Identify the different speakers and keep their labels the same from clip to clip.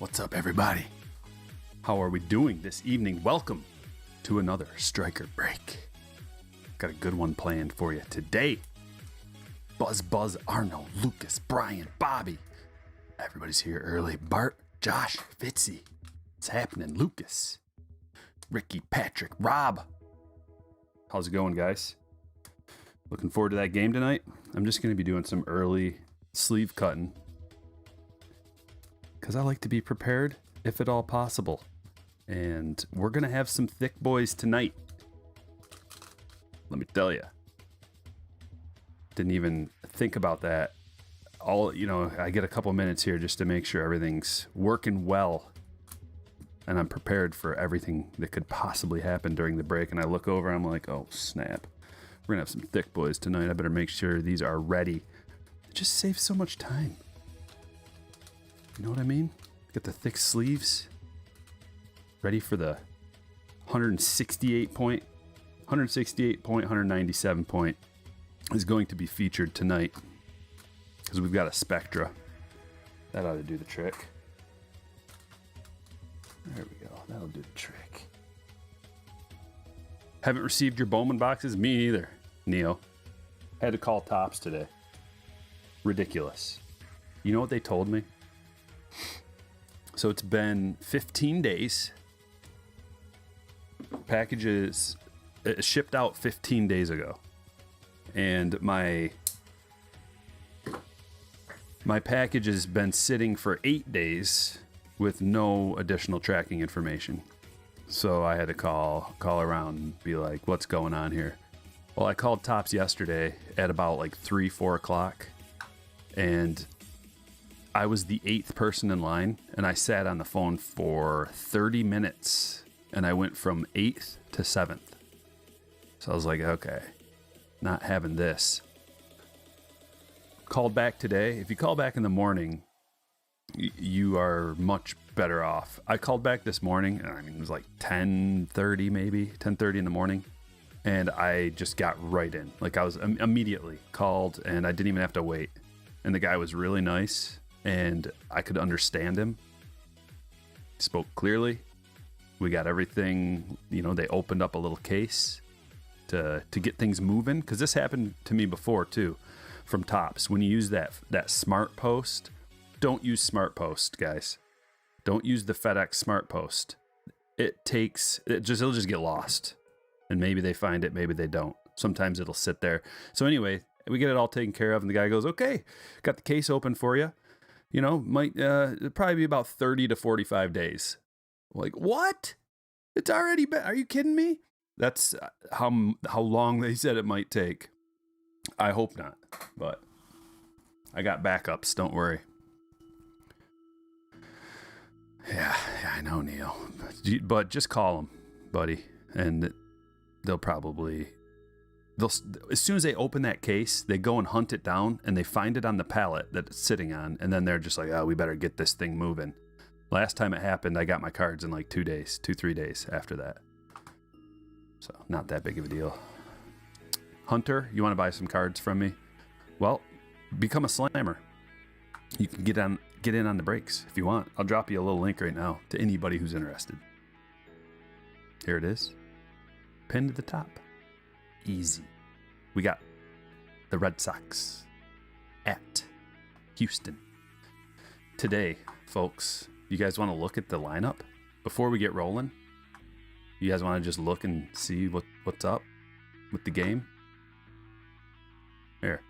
Speaker 1: What's up, everybody? How are we doing this evening? Welcome to another Stryker break. Got a good one planned for you today. Buzz, Arno, Lucas, Brian, Bobby. Everybody's here early. Bart, Josh, Fitzy. What's happening? Lucas, Ricky, Patrick, Rob. How's it going, guys? Looking forward to that game tonight. I'm just going to be doing some early sleeve cutting because I like to be prepared if at all possible. And we're going to have some thick boys tonight. Let me tell you. Didn't even think about that. I get a couple minutes here just to make sure everything's working well. And I'm prepared for everything that could possibly happen during the break. And I look over, I'm like, oh, snap. We're going to have some thick boys tonight. I better make sure these are ready. It just saves so much time. You know what I mean? Get the thick sleeves ready for the 168 point, 197 point is going to be featured tonight because we've got a Spectra. That ought to do the trick. There we go. That'll do the trick. Haven't received your Bowman boxes? Me neither, Neo. Had to call Tops today. Ridiculous. You know what they told me? So it's been 15 days. Packages shipped out 15 days ago. And my package has been sitting for 8 days with no additional tracking information. So I had to call around and be like, what's going on here? Well, I called Tops yesterday at about like 4 o'clock. And I was the 8th person in line, and I sat on the phone for 30 minutes, and I went from 8th to 7th. So I was like, okay, not having this. Called back today. If you call back in the morning, you are much better off. I called back this morning, and it was like 10:30 maybe, 10:30 in the morning, and I just got right in. Like I was immediately called, and I didn't even have to wait. And the guy was really nice, and I could understand him. He spoke clearly. We got everything, they opened up a little case to get things moving. Because this happened to me before, too, from Tops. When you use that Smart Post, don't use Smart Post, guys. Don't use the FedEx Smart Post. It'll just get lost. And maybe they find it, maybe they don't. Sometimes it'll sit there. So anyway, we get it all taken care of, and the guy goes, okay, got the case open for you. Might probably be about 30 to 45 days. Like, what? It's already been, are you kidding me? That's how long they said it might take. I hope not, but I got backups, don't worry. Yeah, I know, Neil. But just call them, buddy, and as soon as they open that case, they go and hunt it down, and they find it on the pallet that it's sitting on, and then they're just like, oh, we better get this thing moving. Last time it happened, I got my cards in like 3 days after that. So not that big of a deal. Hunter, you want to buy some cards from me? Well, become a slammer. You can get in on the breaks if you want. I'll drop you a little link right now to anybody who's interested. Here it is. Pinned to the top. Easy. We got the Red Sox at Houston. Today, folks, you guys want to look at the lineup before we get rolling? You guys want to just look and see what's up with the game? Here.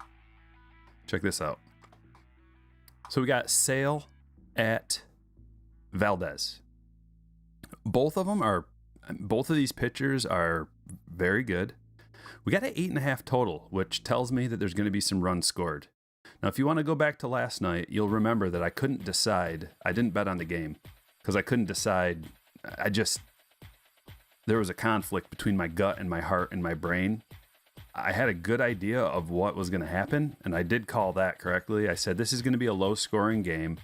Speaker 1: Check this out. So we got Sale at Valdez. Both of these pitchers are very good. We got an 8.5 total, which tells me that there's going to be some runs scored. Now, if you want to go back to last night, you'll remember that I couldn't decide. I didn't bet on the game because I couldn't decide. There was a conflict between my gut and my heart and my brain. I had a good idea of what was going to happen, and I did call that correctly. I said, this is going to be a low-scoring game,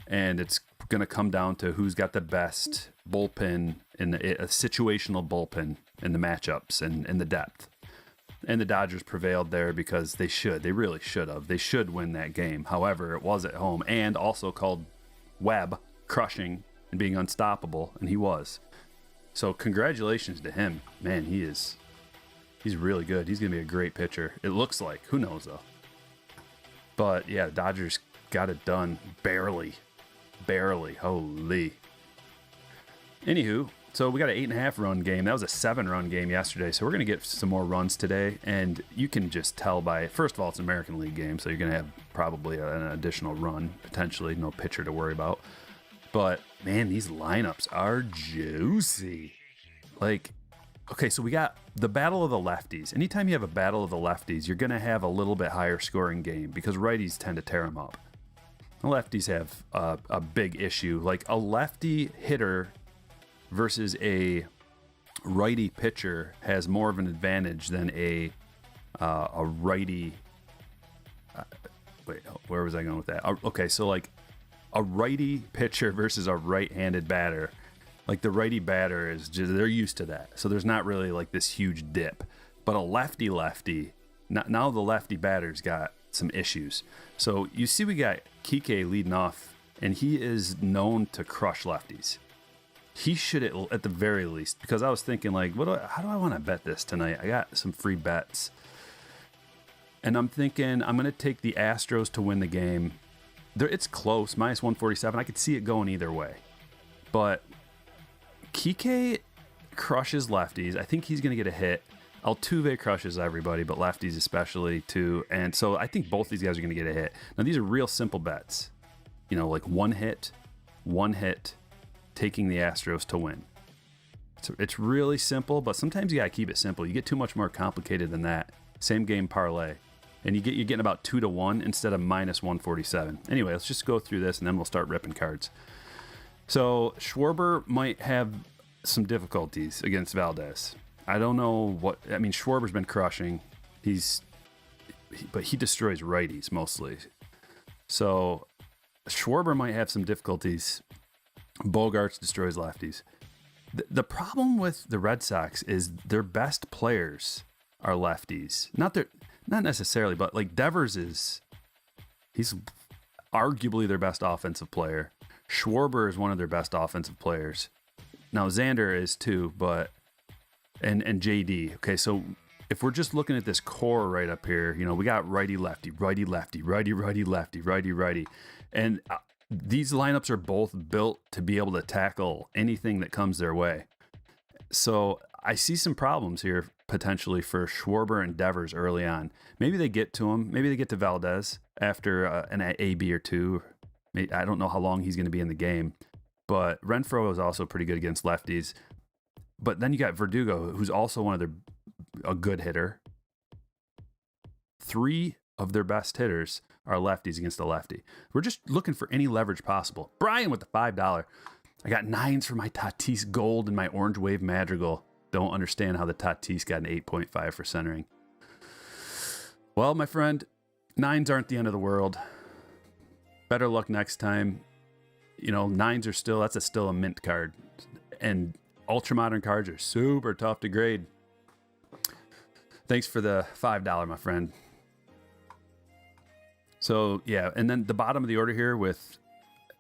Speaker 1: and it's going to come down to who's got the best bullpen in a situational bullpen in the matchups and the depth. And the Dodgers prevailed there because they really should have. They should win that game. However, it was at home and also called Webb crushing and being unstoppable, and he was. So congratulations to him. Man, he's really good. He's going to be a great pitcher. It looks like. Who knows, though? But, yeah, Dodgers got it done. Barely. Holy. Anywho, so we got an 8.5 run game. That was a 7-run game yesterday. So we're going to get some more runs today. And you can just tell by, first of all, it's an American League game. So you're going to have probably an additional run, potentially. No pitcher to worry about. But, man, these lineups are juicy. Like, okay, so we got the battle of the lefties. Anytime you have a battle of the lefties, you're going to have a little bit higher scoring game because righties tend to tear them up. The lefties have a big issue. Like a lefty hitter versus a righty pitcher has more of an advantage than a righty. Wait, where was I going with that? Okay, so like a righty pitcher versus a right-handed batter. Like the righty batter is just, they're used to that. So there's not really like this huge dip. But a lefty, now the lefty batter's got some issues. So you see we got Kike leading off, and he is known to crush lefties. He should at the very least, because I was thinking like, how do I want to bet this tonight? I got some free bets. And I'm thinking I'm going to take the Astros to win the game. It's close, minus 147. I could see it going either way. But Kike crushes lefties. I think he's going to get a hit. Altuve crushes everybody, but lefties especially too. And so I think both these guys are going to get a hit. Now, these are real simple bets. You know, like one hit, taking the Astros to win. It's really simple, but sometimes you got to keep it simple. You get too much more complicated than that. Same game parlay. And you're getting about 2-1 instead of minus 147. Anyway, let's just go through this and then we'll start ripping cards. So Schwarber might have some difficulties against Valdez. I don't know what. I mean, Schwarber's been crushing. But he destroys righties mostly. So Schwarber might have some difficulties. Bogarts destroys lefties. The problem with the Red Sox is their best players are lefties. Not necessarily, but like Devers he's arguably their best offensive player. Schwarber is one of their best offensive players. Now Xander is too, but and JD. Okay, so if we're just looking at this core right up here, you know, we got righty lefty, righty lefty, righty righty lefty, righty righty, and these lineups are both built to be able to tackle anything that comes their way. So I see some problems here potentially for Schwarber and Devers early on. Maybe they get to him. Maybe they get to Valdez after an AB or two. I don't know how long he's going to be in the game. But Renfroe is also pretty good against lefties. But then you got Verdugo, who's also a good hitter. 3 of their best hitters are lefties against a lefty. We're just looking for any leverage possible. Brian with the $5. I got 9s for my Tatis Gold and my Orange Wave Madrigal. Don't understand how the Tatis got an 8.5 for centering. Well, my friend, 9s aren't the end of the world. Better luck next time. You know, 9s are that's still a mint card. And ultra modern cards are super tough to grade. Thanks for the $5, my friend. So, yeah, and then the bottom of the order here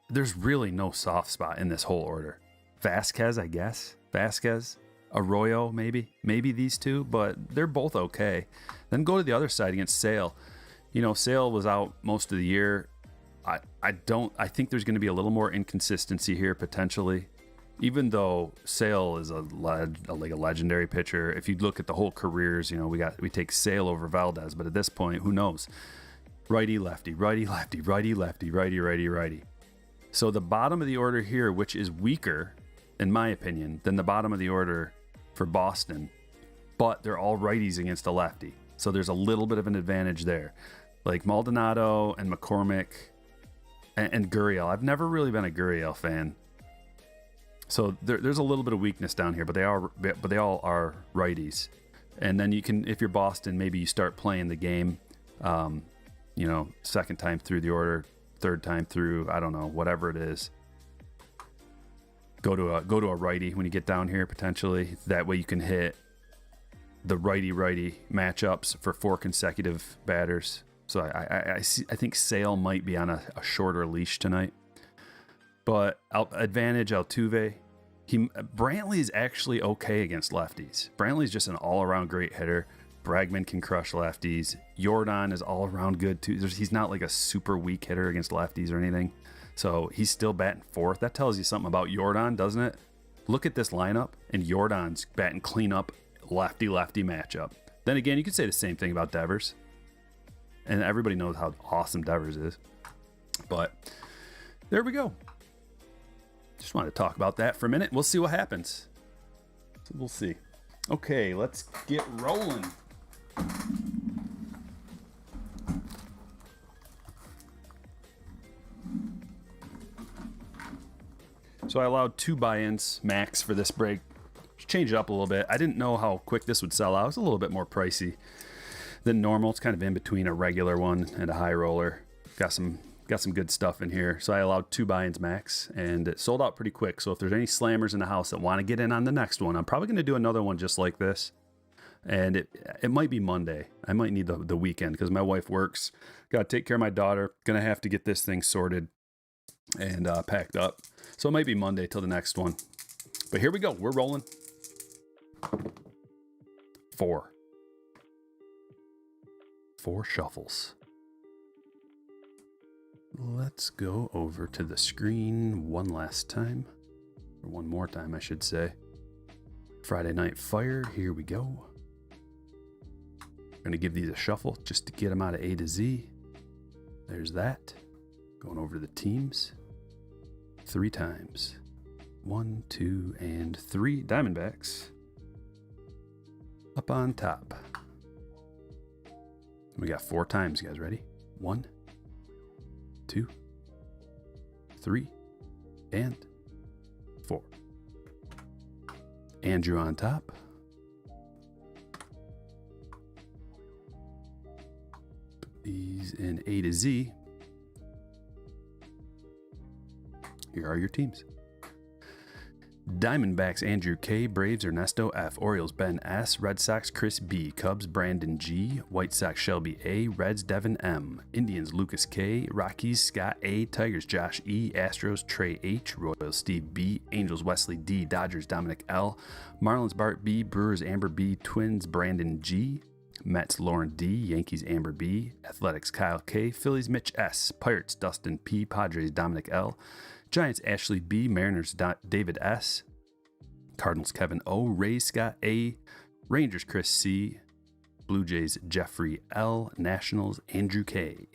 Speaker 1: there's really no soft spot in this whole order. Vasquez, I guess. Arroyo, maybe these two, but they're both okay. Then go to the other side against Sale. You know, Sale was out most of the year. I think there's going to be a little more inconsistency here potentially, even though Sale is a legendary pitcher. If you look at the whole careers, you know, we take Sale over Valdez, but at this point, who knows? Righty, lefty, righty, lefty, righty, lefty, righty, righty, righty. So the bottom of the order here, which is weaker, in my opinion, than the bottom of the order for Boston, but they're all righties against a lefty. So there's a little bit of an advantage there. Like Maldonado and McCormick and Gurriel. I've never really been a Gurriel fan. So there's a little bit of weakness down here, but they all are righties. And then you can, if you're Boston, maybe you start playing the game, you know, second time through the order, third time through, I don't know, whatever it is. Go to a righty when you get down here potentially. That way you can hit the righty matchups for 4 consecutive batters. So I think Sale might be on a shorter leash tonight. But advantage Altuve. Brantley is actually okay against lefties. Brantley's just an all-around great hitter. Bregman can crush lefties. Jordan is all-around good too. He's not like a super weak hitter against lefties or anything. So he's still batting fourth. That tells you something about Jordan, doesn't it? Look at this lineup, and Jordan's batting cleanup lefty-lefty matchup. Then again, you could say the same thing about Devers. And everybody knows how awesome Devers is. But there we go. Just wanted to talk about that for a minute. We'll see what happens. We'll see. Okay, let's get rolling. So I allowed 2 buy-ins max for this break. Just change it up a little bit. I didn't know how quick this would sell out. It's a little bit more pricey than normal. It's kind of in between a regular one and a high roller. Got some good stuff in here. So I allowed 2 buy-ins max, and it sold out pretty quick. So if there's any slammers in the house that want to get in on the next one, I'm probably going to do another one just like this. And it might be Monday. I might need the weekend because my wife works. Got to take care of my daughter. Going to have to get this thing sorted and packed up. So it might be Monday till the next one. But here we go. We're rolling. 4 shuffles. Let's go over to the screen one last time. Or one more time, I should say. Friday Night Fire. Here we go. Going to give these a shuffle just to get them out of A to Z. There's that. Going over to the teams. 3 times. 1, 2, and 3 Diamondbacks. Up on top. We got 4 times, guys. Ready? 1, 2, 3, and 4. Andrew on top. Put these in A to Z. Here are your teams. Diamondbacks, Andrew K. Braves, Ernesto F. Orioles, Ben S. Red Sox, Chris B. Cubs, Brandon G. White Sox, Shelby A. Reds, Devin M. Indians, Lucas K. Rockies, Scott A. Tigers, Josh E. Astros, Trey H. Royals, Steve B. Angels, Wesley D. Dodgers, Dominic L. Marlins, Bart B. Brewers, Amber B. Twins, Brandon G. Mets, Lauren D. Yankees, Amber B. Athletics, Kyle K. Phillies, Mitch S. Pirates, Dustin P. Padres, Dominic L. Giants, Ashley B. Mariners, David S. Cardinals, Kevin O. Rays, Scott A. Rangers, Chris C. Blue Jays, Jeffrey L. Nationals, Andrew K.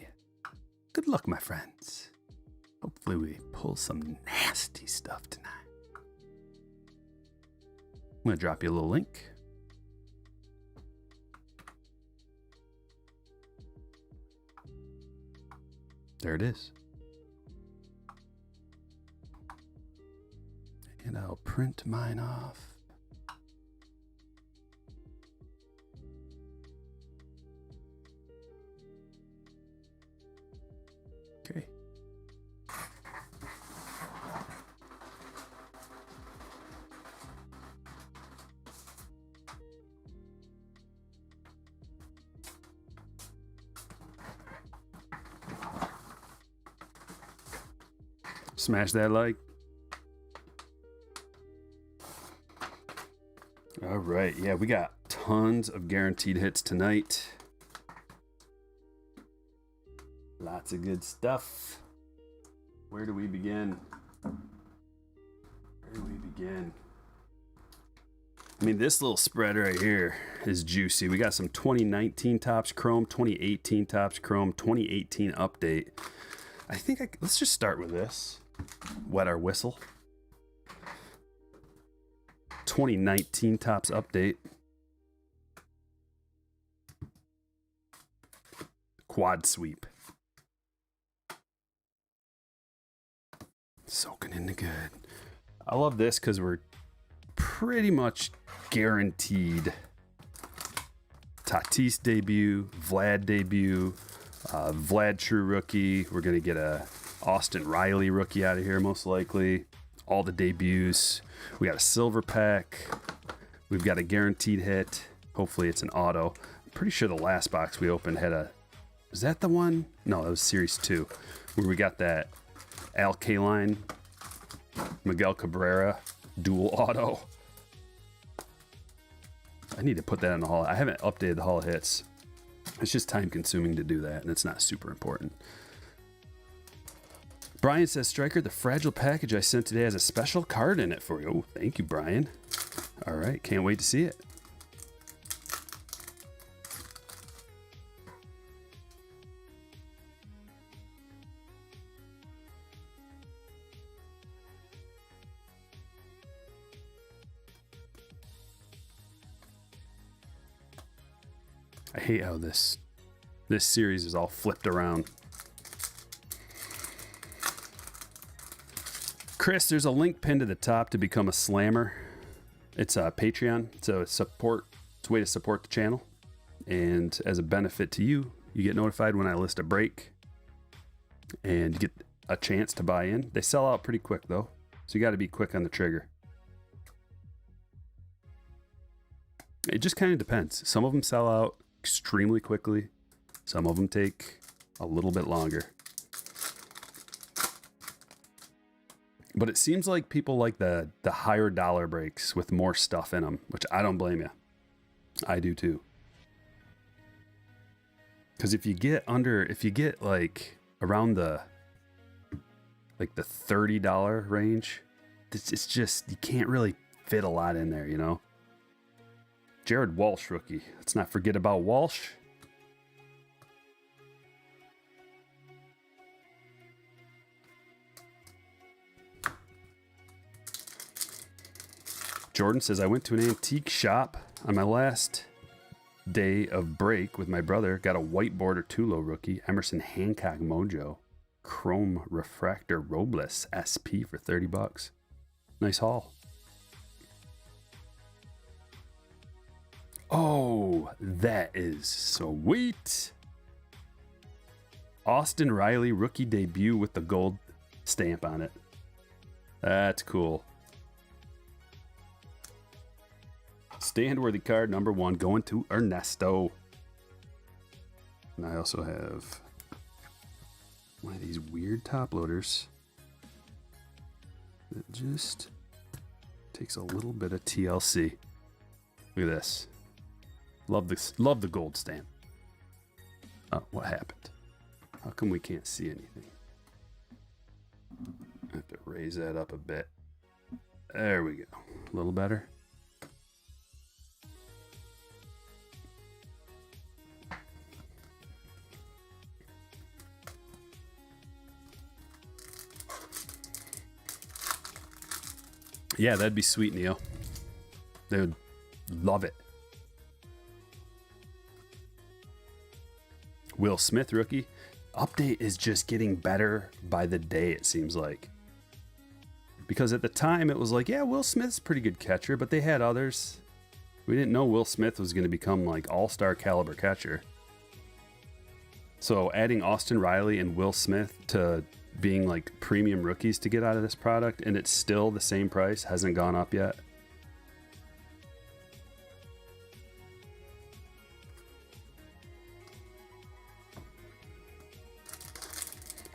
Speaker 1: Good luck, my friends. Hopefully we pull some nasty stuff tonight. I'm going to drop you a little link. There it is. And I'll print mine off. Okay. Smash that like. All right, yeah, we got tons of guaranteed hits tonight. Lots of good stuff. Where do we begin? I mean, this little spread right here is juicy. We got some 2019 Topps Chrome, 2018 Topps Chrome, 2018 update. I think let's just start with this. Wet our whistle. 2019 Topps update. Quad sweep. Soaking in the good. I love this because we're pretty much guaranteed Tatis debut, Vlad debut, Vlad true rookie. We're going to get a Austin Riley rookie out of here most likely. All the debuts. We got a silver pack. We've got a guaranteed hit. Hopefully it's an auto. I'm pretty sure the last box we opened had a... Was that the one? No, that was Series 2. Where we got that Al Kaline Miguel Cabrera, dual auto. I need to put that in the Hall. I haven't updated the Hall of Hits. It's just time consuming to do that, and it's not super important. Brian says, Stryker, the fragile package I sent today has a special card in it for you. Oh, thank you, Brian. All right, can't wait to see it. I hate how this series is all flipped around. Chris, there's a link pinned to the top to become a slammer. It's a Patreon. It's a way to support the channel. And as a benefit to you, you get notified when I list a break and you get a chance to buy in. They sell out pretty quick though, so you got to be quick on the trigger. It just kind of depends. Some of them sell out extremely quickly. Some of them take a little bit longer. But it seems like people like the higher dollar breaks with more stuff in them, which I don't blame you. I do too. Because if you get like around the $30 range, it's just, you can't really fit a lot in there, you know? Jared Walsh rookie. Let's not forget about Walsh. Jordan says, I went to an antique shop on my last day of break with my brother. Got a white border Tulo rookie, Emerson Hancock Mojo, Chrome Refractor Robles SP for $30. Nice haul. Oh, that is sweet. Austin Riley rookie debut with the gold stamp on it. That's cool. Stand-worthy card number 1 going to Ernesto. And I also have one of these weird top loaders that just takes a little bit of TLC. Look at this. Love this. Love the gold stamp. Oh, what happened? How come we can't see anything? I have to raise that up a bit. There we go. A little better. Yeah, that'd be sweet, Neil. They would love it. Will Smith rookie. Update is just getting better by the day, it seems like. Because at the time, it was like, yeah, Will Smith's a pretty good catcher, but they had others. We didn't know Will Smith was going to become like all-star caliber catcher. So adding Austin Riley and Will Smith to being like premium rookies to get out of this product, and it's still the same price, hasn't gone up yet.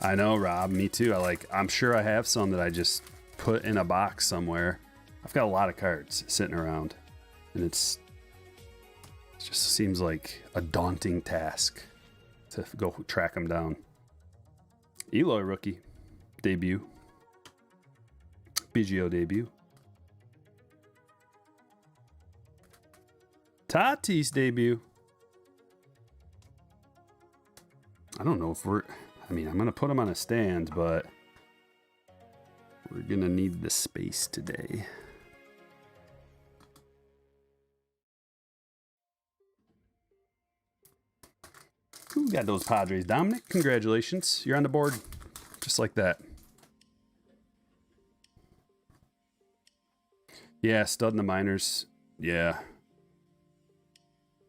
Speaker 1: I know, Rob, me too. I'm sure I have some that I just put in a box somewhere. I've got a lot of cards sitting around, and it just seems like a daunting task to go track them down. Eloy rookie debut. Biggio debut. Tatis debut. I don't know if I'm going to put him on a stand, but we're going to need the space today. Who got those Padres? Dominic, congratulations. You're on the board. Just like that. Yeah, stud in the minors. Yeah.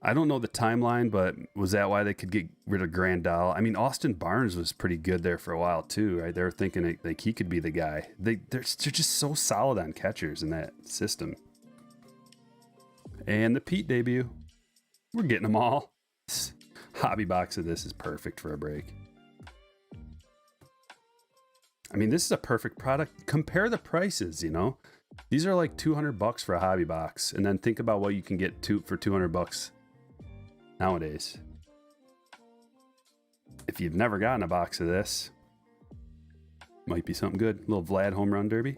Speaker 1: I don't know the timeline, but was that why they could get rid of Grandal? I mean, Austin Barnes was pretty good there for a while too, right? They were thinking like he could be the guy. They're just so solid on catchers in that system. And the Pete debut. We're getting them all. Hobby box of this is perfect for a break. I mean, this is a perfect product. Compare the prices, you know? These are like $200 for a hobby box. And then think about what you can get for $200 nowadays. If you've never gotten a box of this, might be something good. Little Vlad home run derby.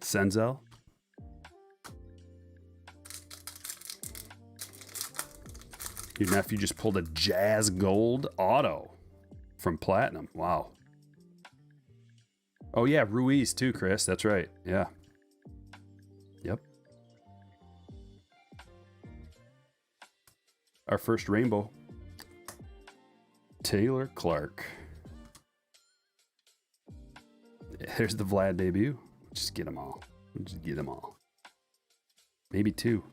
Speaker 1: Senzel. Your nephew just pulled a Jazz Gold auto from Platinum. Wow. Oh yeah, Ruiz too, Chris. That's right. Yeah. Yep. Our first rainbow. Taylor Clark. There's the Vlad debut. Just get them all. Just get them all. Maybe two.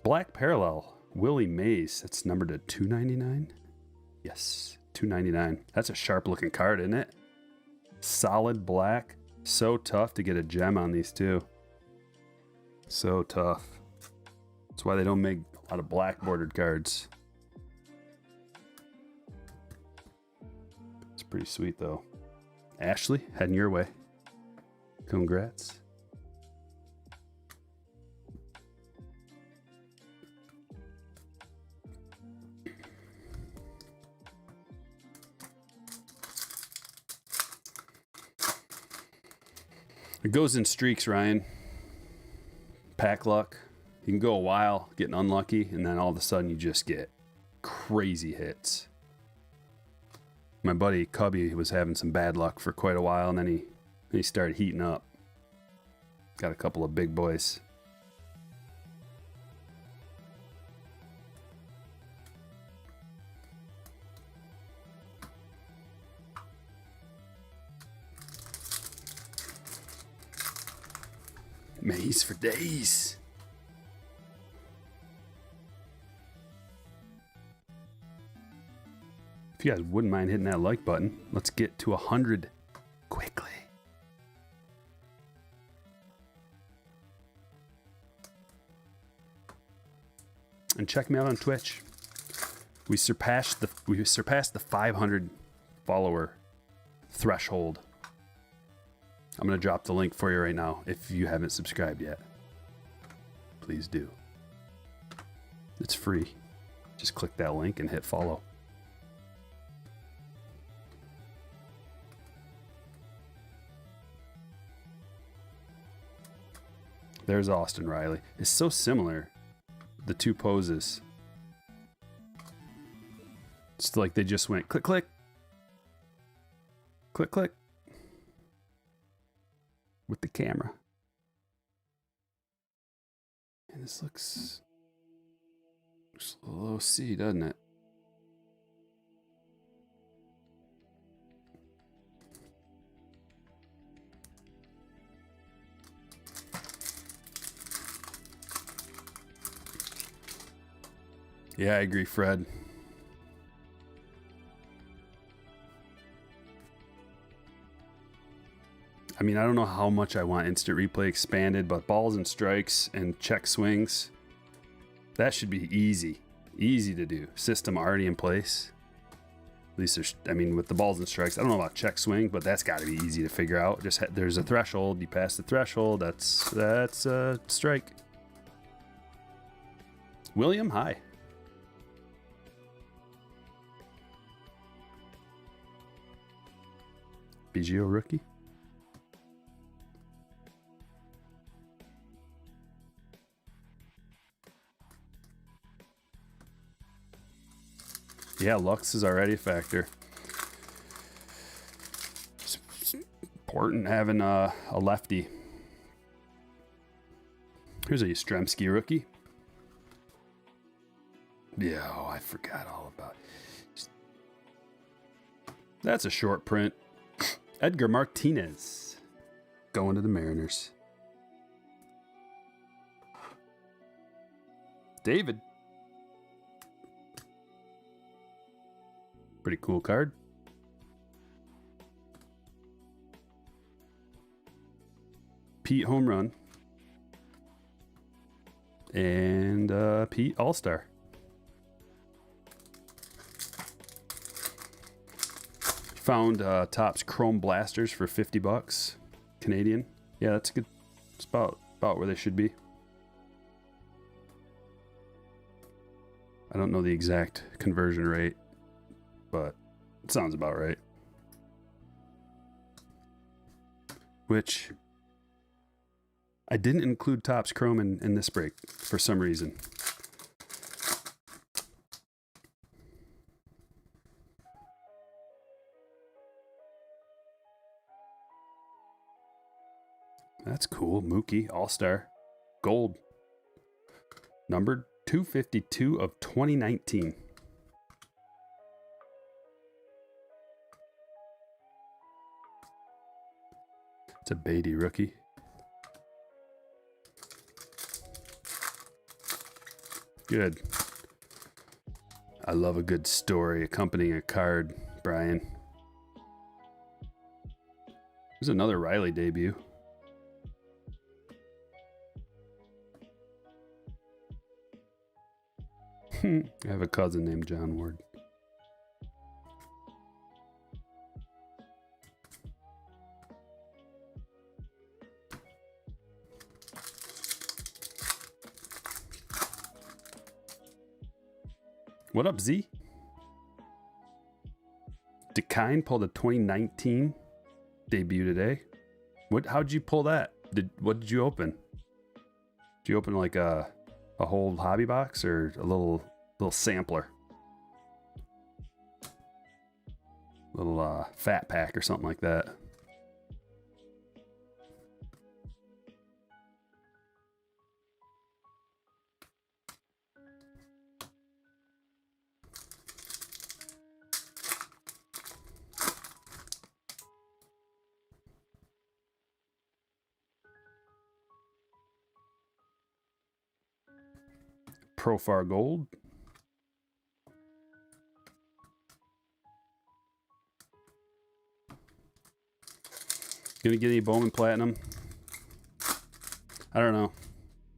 Speaker 1: Black Parallel, Willie Mays. That's numbered to 299. Yes, 299. That's a sharp looking card, isn't it? Solid black. So tough to get a gem on these two. So tough. That's why they don't make a lot of black bordered cards. It's pretty sweet though. Ashley, heading your way. Congrats. It goes in streaks, Ryan. Pack luck. You can go a while getting unlucky, and then all of a sudden you just get crazy hits. My buddy Cubby was having some bad luck for quite a while, and then he started heating up. Got a couple of big boys. Maze for days. If you guys wouldn't mind hitting that like button, let's get to 100 quickly. And check me out on Twitch. We surpassed the 500 follower threshold. I'm going to drop the link for you right now if you haven't subscribed yet. Please do. It's free. Just click that link and hit follow. There's Austin Riley. It's so similar, the two poses. It's like they just went click, click. Click, click. With the camera. And this looks a little OC, doesn't it? Yeah, I agree, Fred. I mean, I don't know how much I want instant replay expanded, but balls and strikes and check swings, that should be easy. Easy to do. System already in place. At least there's, I mean, with the balls and strikes, I don't know about check swing, but that's got to be easy to figure out. Just there's a threshold. You pass the threshold. That's a strike. William, hi. BGO rookie. Yeah, Lux is already a factor. It's important having a lefty. Here's a Yastrzemski rookie. Yeah, oh, I forgot all about it. That's a short print. Edgar Martinez going to the Mariners. David. Pretty cool card. Pete home run. And Pete All-Star. Found Topps Chrome Blasters for $50 Canadian. Yeah, that's a good. It's about where they should be. I don't know the exact conversion rate, but it sounds about right. Which I didn't include Topps Chrome in this break for some reason. That's cool. Mookie All-Star Gold. Numbered 252 of 2019. It's a Beatty rookie. Good. I love a good story accompanying a card, Brian. There's another Riley debut. I have a cousin named John Ward. What up, Z? Dekine pulled a 2019 debut today. How'd you pull that? What did you open? Did you open like a whole hobby box or a little sampler? Little fat pack or something like that. Profar Gold. Gonna get any Bowman Platinum? I don't know.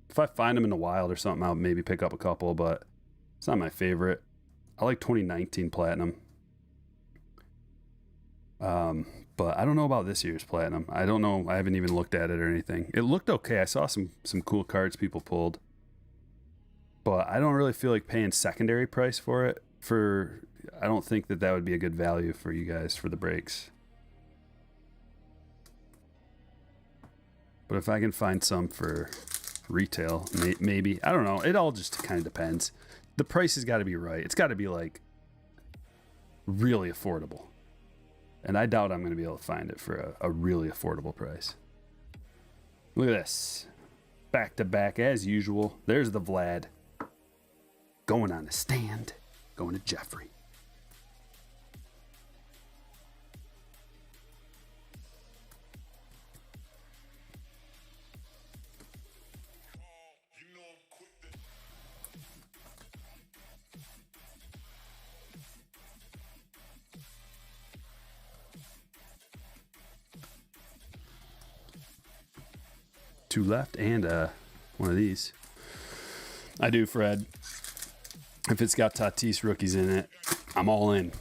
Speaker 1: If I find them in the wild or something, I'll maybe pick up a couple, but it's not my favorite. I like 2019 Platinum. But I don't know about this year's Platinum. I don't know. I haven't even looked at it or anything. It looked okay. I saw some cool cards people pulled. But I don't really feel like paying secondary price for it. I don't think that would be a good value for you guys for the breaks. But if I can find some for retail, maybe. I don't know. It all just kind of depends. The price has got to be right. It's got to be like really affordable. And I doubt I'm going to be able to find it for a really affordable price. Look at this. Back to back as usual. There's the Vlad. Going on a stand. Going to Jeffrey. Two left and one of these. I do, Fred. If it's got Tatis rookies in it, I'm all in.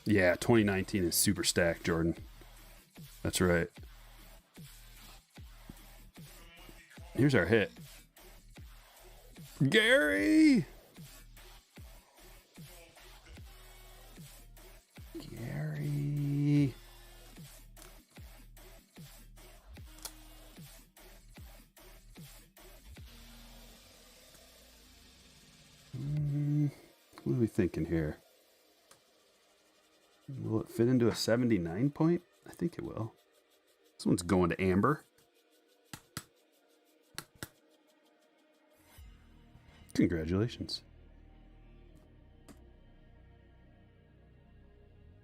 Speaker 1: Yeah, 2019 is super stacked, Jordan. That's right. Here's our hit. Gary! Gary. What are we thinking here? Will it fit into a 79 point? I think it will. This one's going to Amber. Congratulations.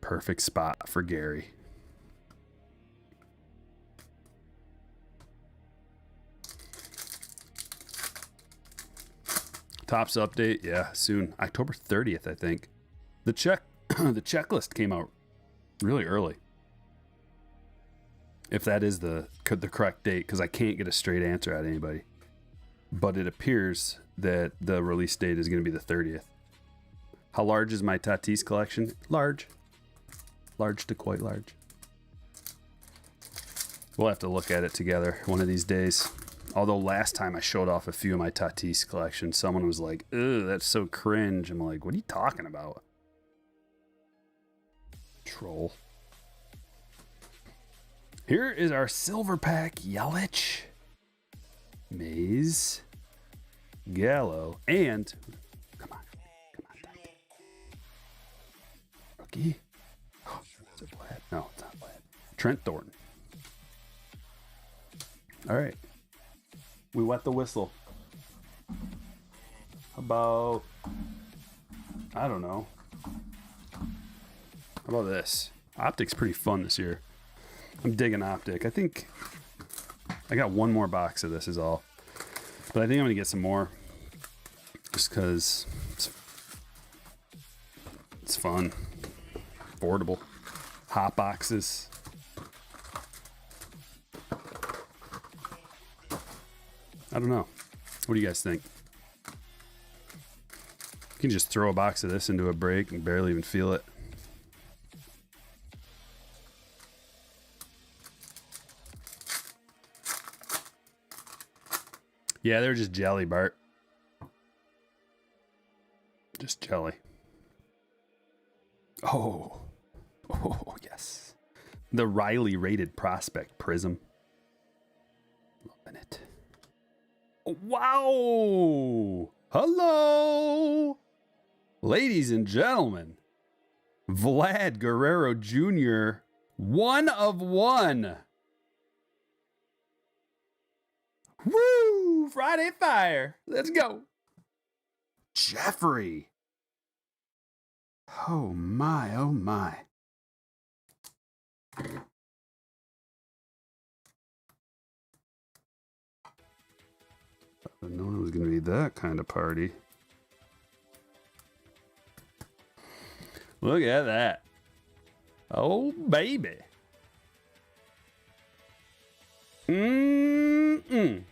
Speaker 1: Perfect spot for Gary. Topps update, yeah, soon. October 30th, I think. The checklist came out really early. If that is the correct date, because I can't get a straight answer out of anybody. But it appears that the release date is going to be the 30th. How large is my Tatis collection? Large. Large to quite large. We'll have to look at it together one of these days. Although last time I showed off a few of my Tatis collection, someone was like, "Ugh, that's so cringe." I'm like, "What are you talking about?" Troll. Here is our silver pack Yelich, Mays, Gallo, and come on, rookie. Is it Vlad? No, it's not Vlad. Trent Thornton. All right, we wet the whistle. How about, I don't know. How about this? Optic's pretty fun this year. I'm digging Optic. I think I got one more box of this is all. But I think I'm going to get some more. Just because it's fun. Affordable. Hot boxes. I don't know. What do you guys think? You can just throw a box of this into a break and barely even feel it. Yeah, they're just jelly, Bart. Just jelly. Oh, yes. The Riley rated prospect prism. Loving it. Wow. Hello. Ladies and gentlemen. Vlad Guerrero Jr. 1 of 1. Woo! Friday Fire. Let's go. Jeffrey. Oh my, oh my. I didn't know it was going to be that kind of party. Look at that. Oh, baby. Mm-mm.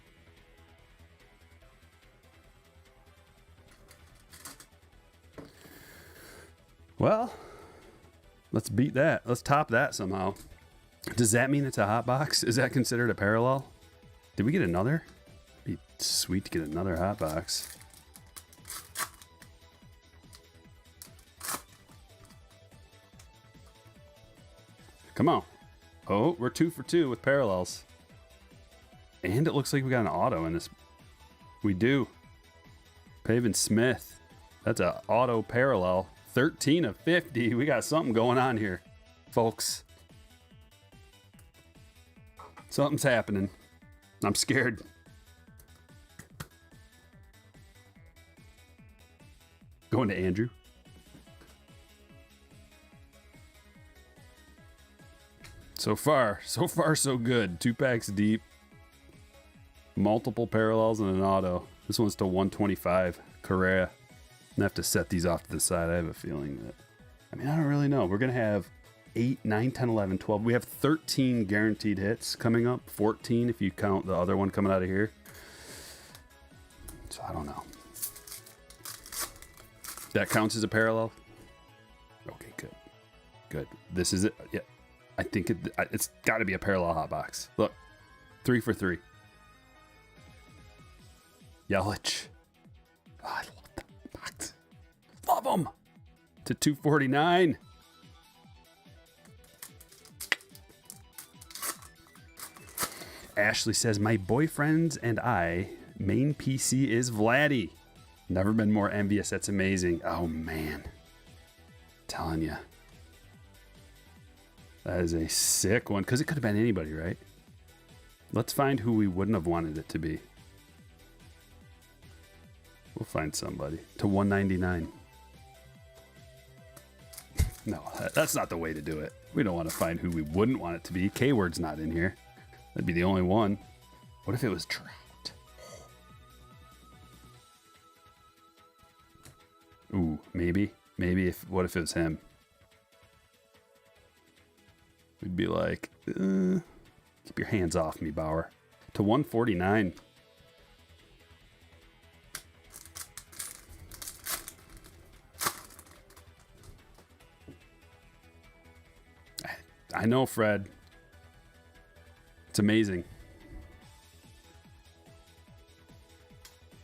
Speaker 1: Well, let's beat that. Let's top that somehow. Does that mean it's a hot box? Is that considered a parallel? Did we get another? It'd be sweet to get another hot box. Come on. Oh, we're 2 for 2 with parallels. And it looks like we got an auto in this. We do. Pavin Smith. That's an auto parallel. 13 of 50. We got something going on here, folks. Something's happening. I'm scared. Going to Andrew. So far, so good. 2 packs deep. Multiple parallels and an auto. This one's to 125. Correa. I'm gonna have to set these off to the side. I have a feeling that, I don't really know. We're gonna have 8, 9, 10, 11, 12. We have 13 guaranteed hits coming up. 14 if you count the other one coming out of here. So I don't know. That counts as a parallel? Okay, good. Good. This is it. Yeah. I think it's got to be a parallel hot box. Look. 3 for 3. Yelich. Oh, I love that box. Love them. To 249. Ashley says, my boyfriends and I, main PC is Vladdy. Never been more envious. That's amazing. Oh, man. Telling you. That is a sick one. Because it could have been anybody, right? Let's find who we wouldn't have wanted it to be. We'll find somebody. To 199. No, that's not the way to do it. We don't want to find who we wouldn't want it to be. K-word's not in here. That'd be the only one. What if it was Trout? Ooh, maybe. Maybe what if it was him? you'd be like, keep your hands off me, Bauer. To 149. I know, Fred. It's amazing.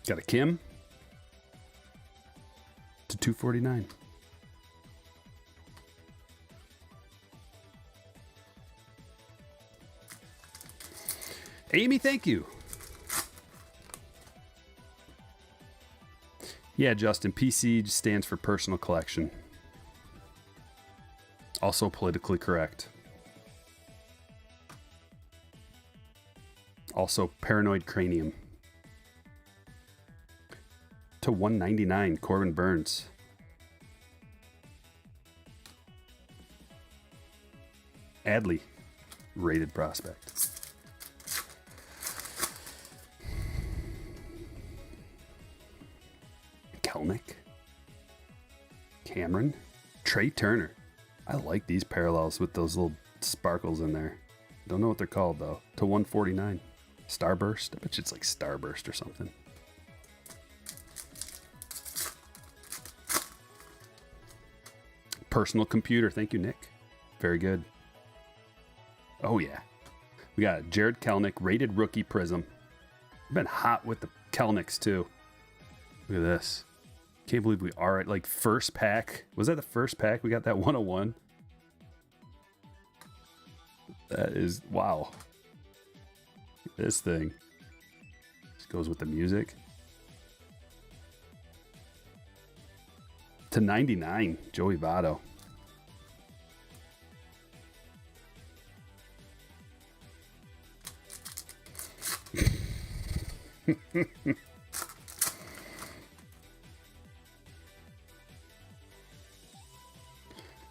Speaker 1: Got a Kim to 249. Amy, thank you. Yeah, Justin, PC stands for personal collection. Also politically correct. Also paranoid cranium. To 199, Corbin Burns. Adley, rated prospect. Kelnick. Cameron. Trey Turner. I like these parallels with those little sparkles in there. Don't know what they're called though. To 149. Starburst. I bet you it's like Starburst or something. Personal computer. Thank you, Nick. Very good. Oh, yeah. We got Jared Kelnick, rated rookie prism. I've been hot with the Kelnicks, too. Look at this. Can't believe we are at, like, first pack. Was that the first pack? We got that 101. That is, wow. This thing. Just goes with the music. To 99, Joey Votto.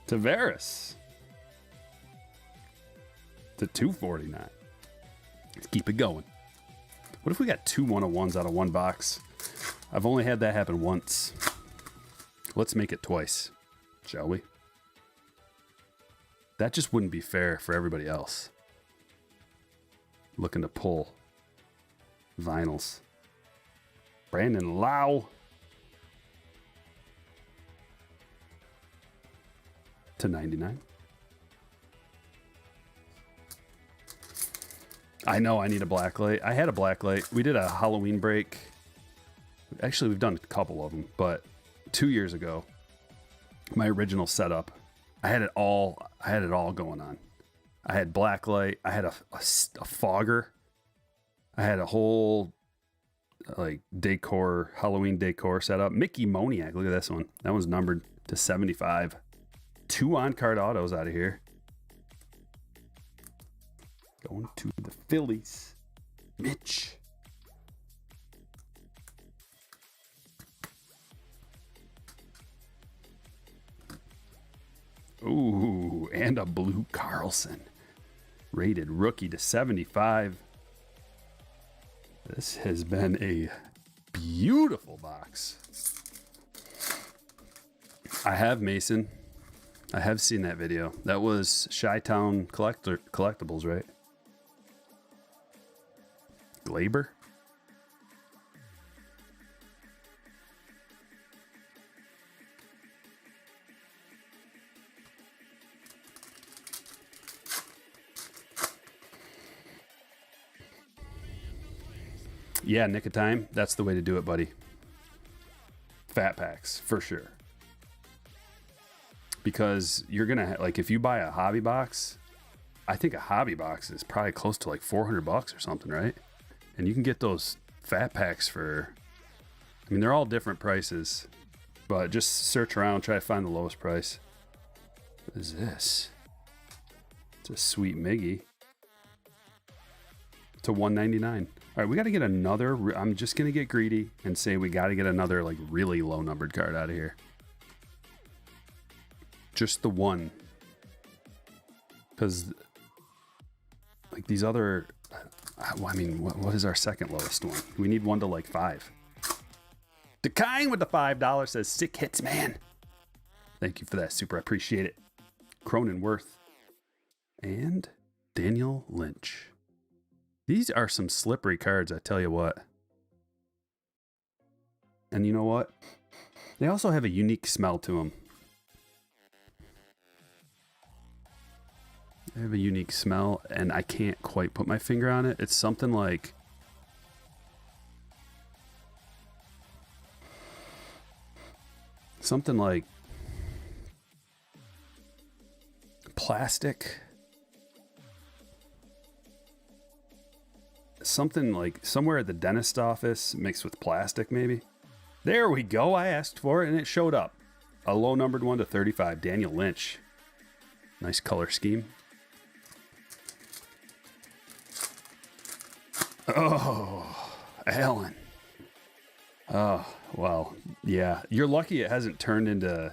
Speaker 1: Tavares to 249. Let's keep it going. What if we got two 101s out of one box? I've only had that happen once. Let's make it twice, shall we? That just wouldn't be fair for everybody else. Looking to pull vinyls. Brandon Lau to 99. I know I need a black light. I had a black light. We did a Halloween break. Actually, we've done a couple of them, but 2 years ago, my original setup, I had it all going on. I had black light. I had a fogger. I had a whole like decor, Halloween decor setup. Mickey Moniak, look at this one. That one's numbered to 75. 2 on-card autos out of here. Going to the Phillies. Mitch. Ooh, and a blue Carlson. Rated rookie to 75. This has been a beautiful box. I have Mason. I have seen that video. That was Chi-Town Collectibles, right? Glaber? Yeah, nick of time. That's the way to do it, buddy. Fat packs, for sure. Because you're going to, like, if you buy a hobby box, I think a hobby box is probably close to like $400 or something, right? And you can get those fat packs for, I mean, they're all different prices, but just search around, try to find the lowest price. What is this? It's a sweet Miggy. To $199. All right, we got to get another. I'm just going to get greedy and say we got to get another like really low numbered card out of here. Just the one. Because like these other, I mean, what is our second lowest one? We need one to like 5. Decaying with the $5 says sick hits, man. Thank you for that, super. I appreciate it. Cronenworth. And Daniel Lynch. These are some slippery cards, I tell you what. And you know what? They also have a unique smell to them. They have a unique smell, and I can't quite put my finger on it. It's something like... plastic. Something like somewhere at the dentist office mixed with plastic, maybe. There we go. I asked for it, and it showed up. A low numbered 1 to 35. Daniel Lynch. Nice color scheme. Oh, Alan. Oh, well, yeah. You're lucky it hasn't turned into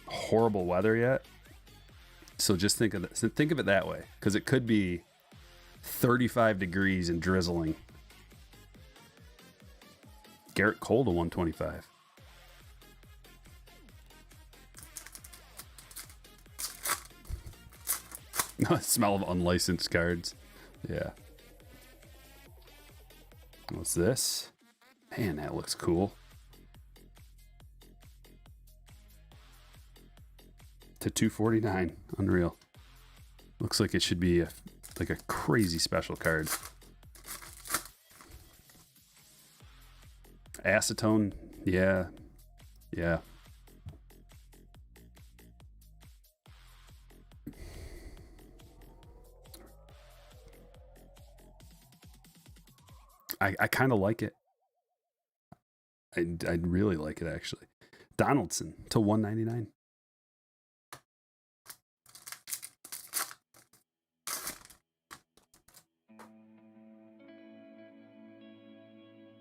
Speaker 1: horrible weather yet. So just think of it that way, because it could be 35 degrees and drizzling. Garrett Cole to 125. Smell of unlicensed cards. Yeah. What's this? Man, that looks cool. To 249. Unreal. Looks like it should be like a crazy special card. Acetone. Yeah. Yeah. I kind of like it. I'd really like it, actually. Donaldson to 199.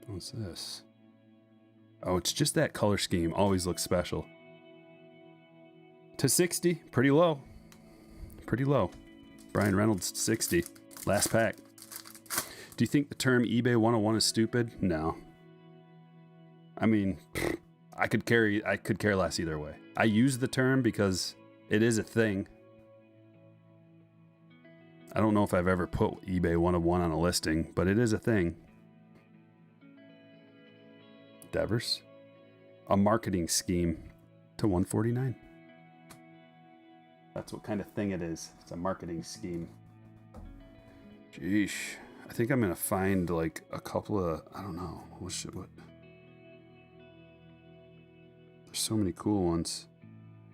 Speaker 1: What's this? Oh, it's just that color scheme. Always looks special. To 60. Pretty low. Pretty low. Brian Reynolds, 60. Last pack. Do you think the term eBay 101 is stupid? No. I mean, I could care less either way. I use the term because it is a thing. I don't know if I've ever put eBay 101 on a listing, but it is a thing. Devers. A marketing scheme to 149. That's what kind of thing it is. It's a marketing scheme. Jeesh. I think I'm going to find like a couple of, I don't know. What? There's so many cool ones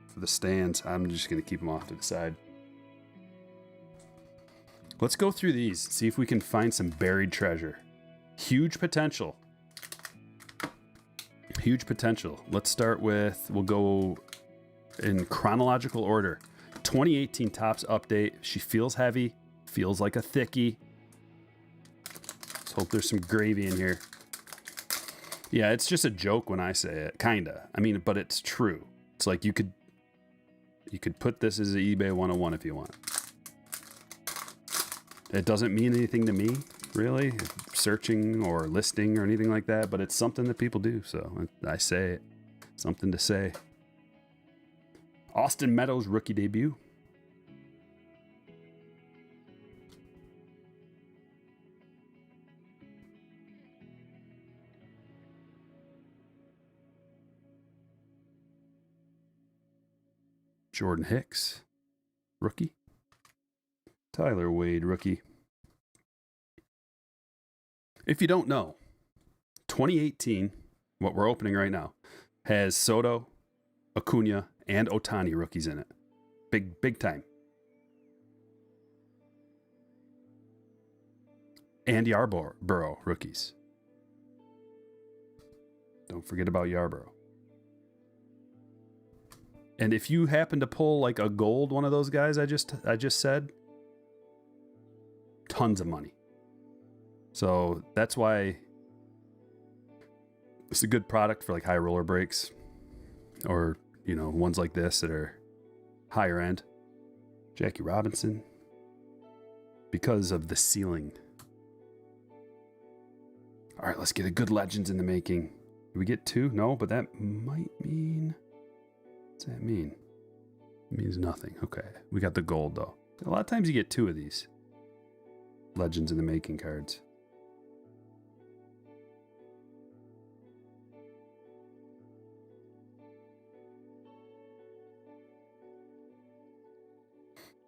Speaker 1: for the stands. I'm just going to keep them off to the side. Let's go through these, see if we can find some buried treasure. Huge potential. Huge potential. Let's start with, we'll go in chronological order. 2018 Topps update. She feels heavy, feels like a thickie. Let's hope there's some gravy in here. Yeah, it's just a joke when I say it, kinda. I mean, but it's true. It's like you could put this as an eBay 101 if you want. It doesn't mean anything to me, really, searching or listing or anything like that, but it's something that people do, so I say it. Something to say. Austin Meadows rookie debut. Jordan Hicks, rookie. Tyler Wade, rookie. If you don't know, 2018, what we're opening right now, has Soto, Acuna, and Ohtani rookies in it. Big time. And Yarborough rookies. Don't forget about Yarborough. And if you happen to pull like a gold one of those guys I just said, tons of money. So that's why it's a good product for like high roller breaks, or ones like this that are higher end. Jackie Robinson, because of the ceiling. All right, let's get a good Legends in the making. Do we get 2? No, but that might mean... What's that mean? It means nothing. Okay, we got the gold though. A lot of times you get 2 of these Legends in the Making cards.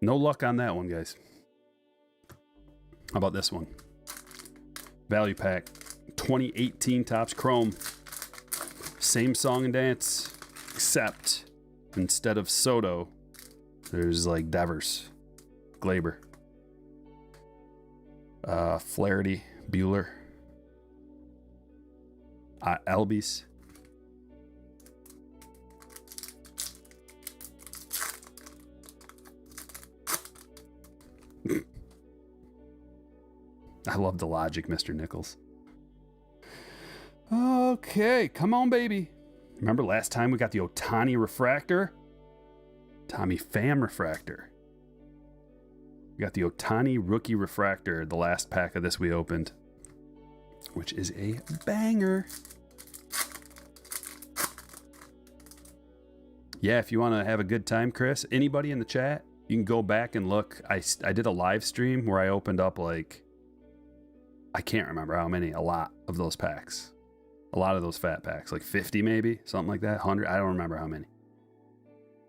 Speaker 1: No luck on that one, guys. How about this one? Value pack 2018 Topps Chrome. Same song and dance, except instead of Soto, there's like Devers, Glaber, Flaherty, Bueller, Albies. I love the logic, Mr. Nichols. Okay, come on, baby. Remember last time we got the Ohtani refractor? Tommy Pham refractor. We got the Ohtani rookie refractor, the last pack of this we opened, which is a banger. Yeah, if you want to have a good time, Chris, anybody in the chat, you can go back and look. I did a live stream where I opened up like, I can't remember how many, a lot of those packs. A lot of those fat packs, like 50 maybe, something like that, 100, I don't remember how many.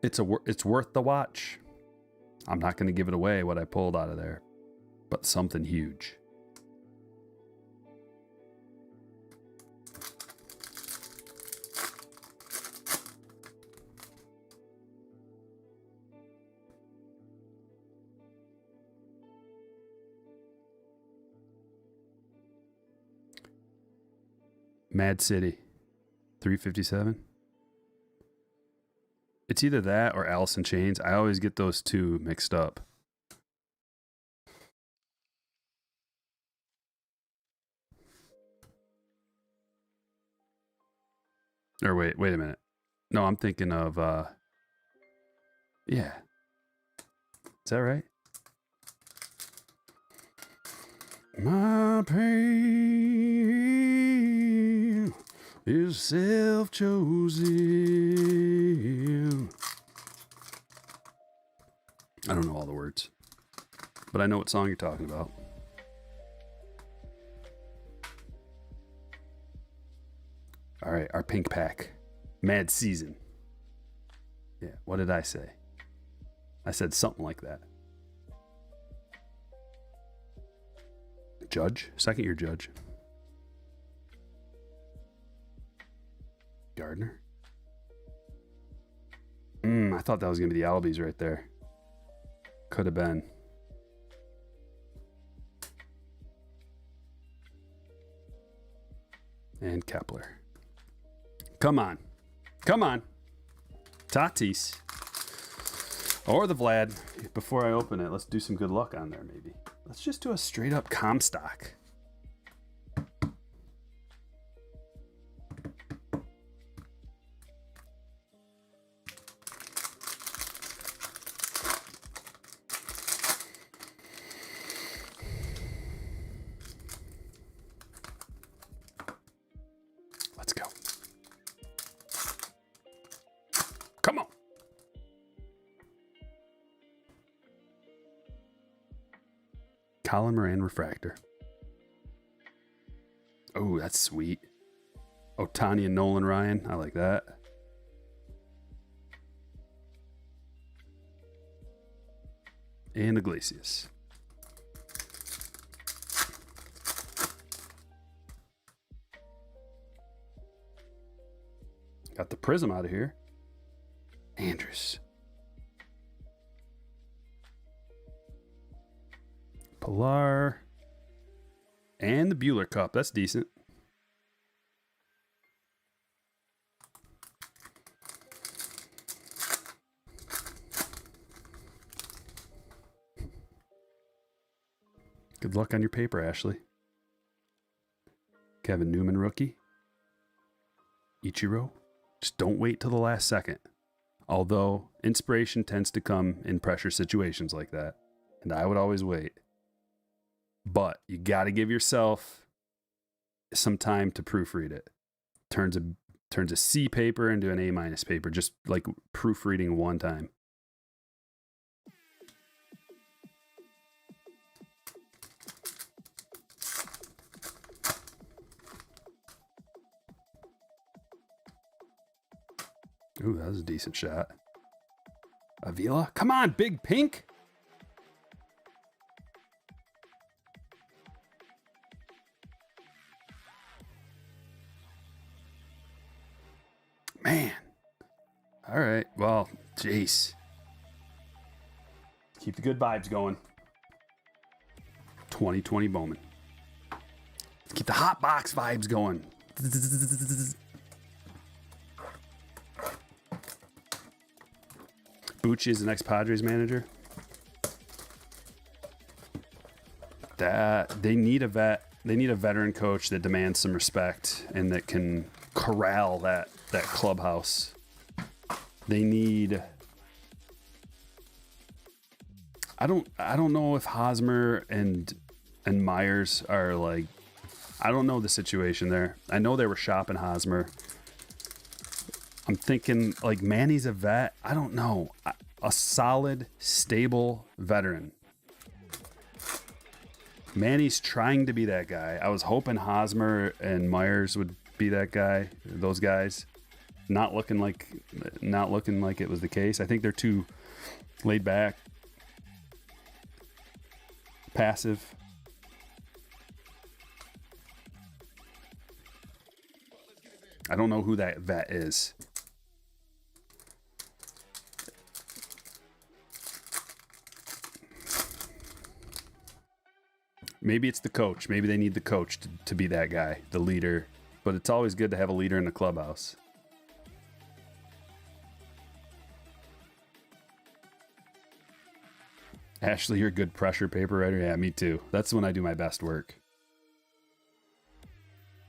Speaker 1: It's worth the watch. I'm not going to give it away what I pulled out of there, but something huge. Mad City, 357. It's either that or Alice in Chains. I always get those two mixed up. Or wait a minute. No, I'm thinking of, yeah. Is that right? My pain is self-chosen. I don't know all the words, but I know what song you're talking about. All right, our pink pack. Mad Season. Yeah, what did I say? I said something like that. Judge? Second year Judge. Gardner? I thought that was going to be the Albies right there. Could have been. And Kepler. Come on. Come on. Tatis. Or the Vlad. Before I open it, let's do some good luck on there, maybe. Let's just do a straight up Comstock. Let's go. Come on. Colin Moran refractor. Oh, that's sweet. Ohtani and Nolan Ryan. I like that. And Iglesias. Got the Prism out of here. Andrews. Pilar. And the Bueller Cup. That's decent. Good luck on your paper, Ashley. Kevin Newman rookie. Ichiro. Just don't wait till the last second. Although inspiration tends to come in pressure situations like that. And I would always wait. But you got to give yourself some time to proofread it. Turns a C paper into an A- paper, just like proofreading one time. Ooh, that was a decent shot. Avila, come on, big pink. Man. All right. Well, jeez. Keep the good vibes going. 2020 Bowman. Keep the hot box vibes going. Bucci is the next Padres manager. That they need a vet. They need a veteran coach that demands some respect and that can corral that clubhouse. They need. I don't know if Hosmer and Myers are like. I don't know the situation there. I know they were shopping Hosmer. I'm thinking like Manny's a vet. I don't know. A solid, stable veteran. Manny's trying to be that guy. I was hoping Hosmer and Myers would be that guy. Those guys, not looking like it was the case. I think they're too laid back, passive. I don't know who that vet is. Maybe it's the coach. Maybe they need the coach to be that guy, the leader. But it's always good to have a leader in the clubhouse. Ashley, you're a good pressure paper writer. Yeah, me too. That's when I do my best work.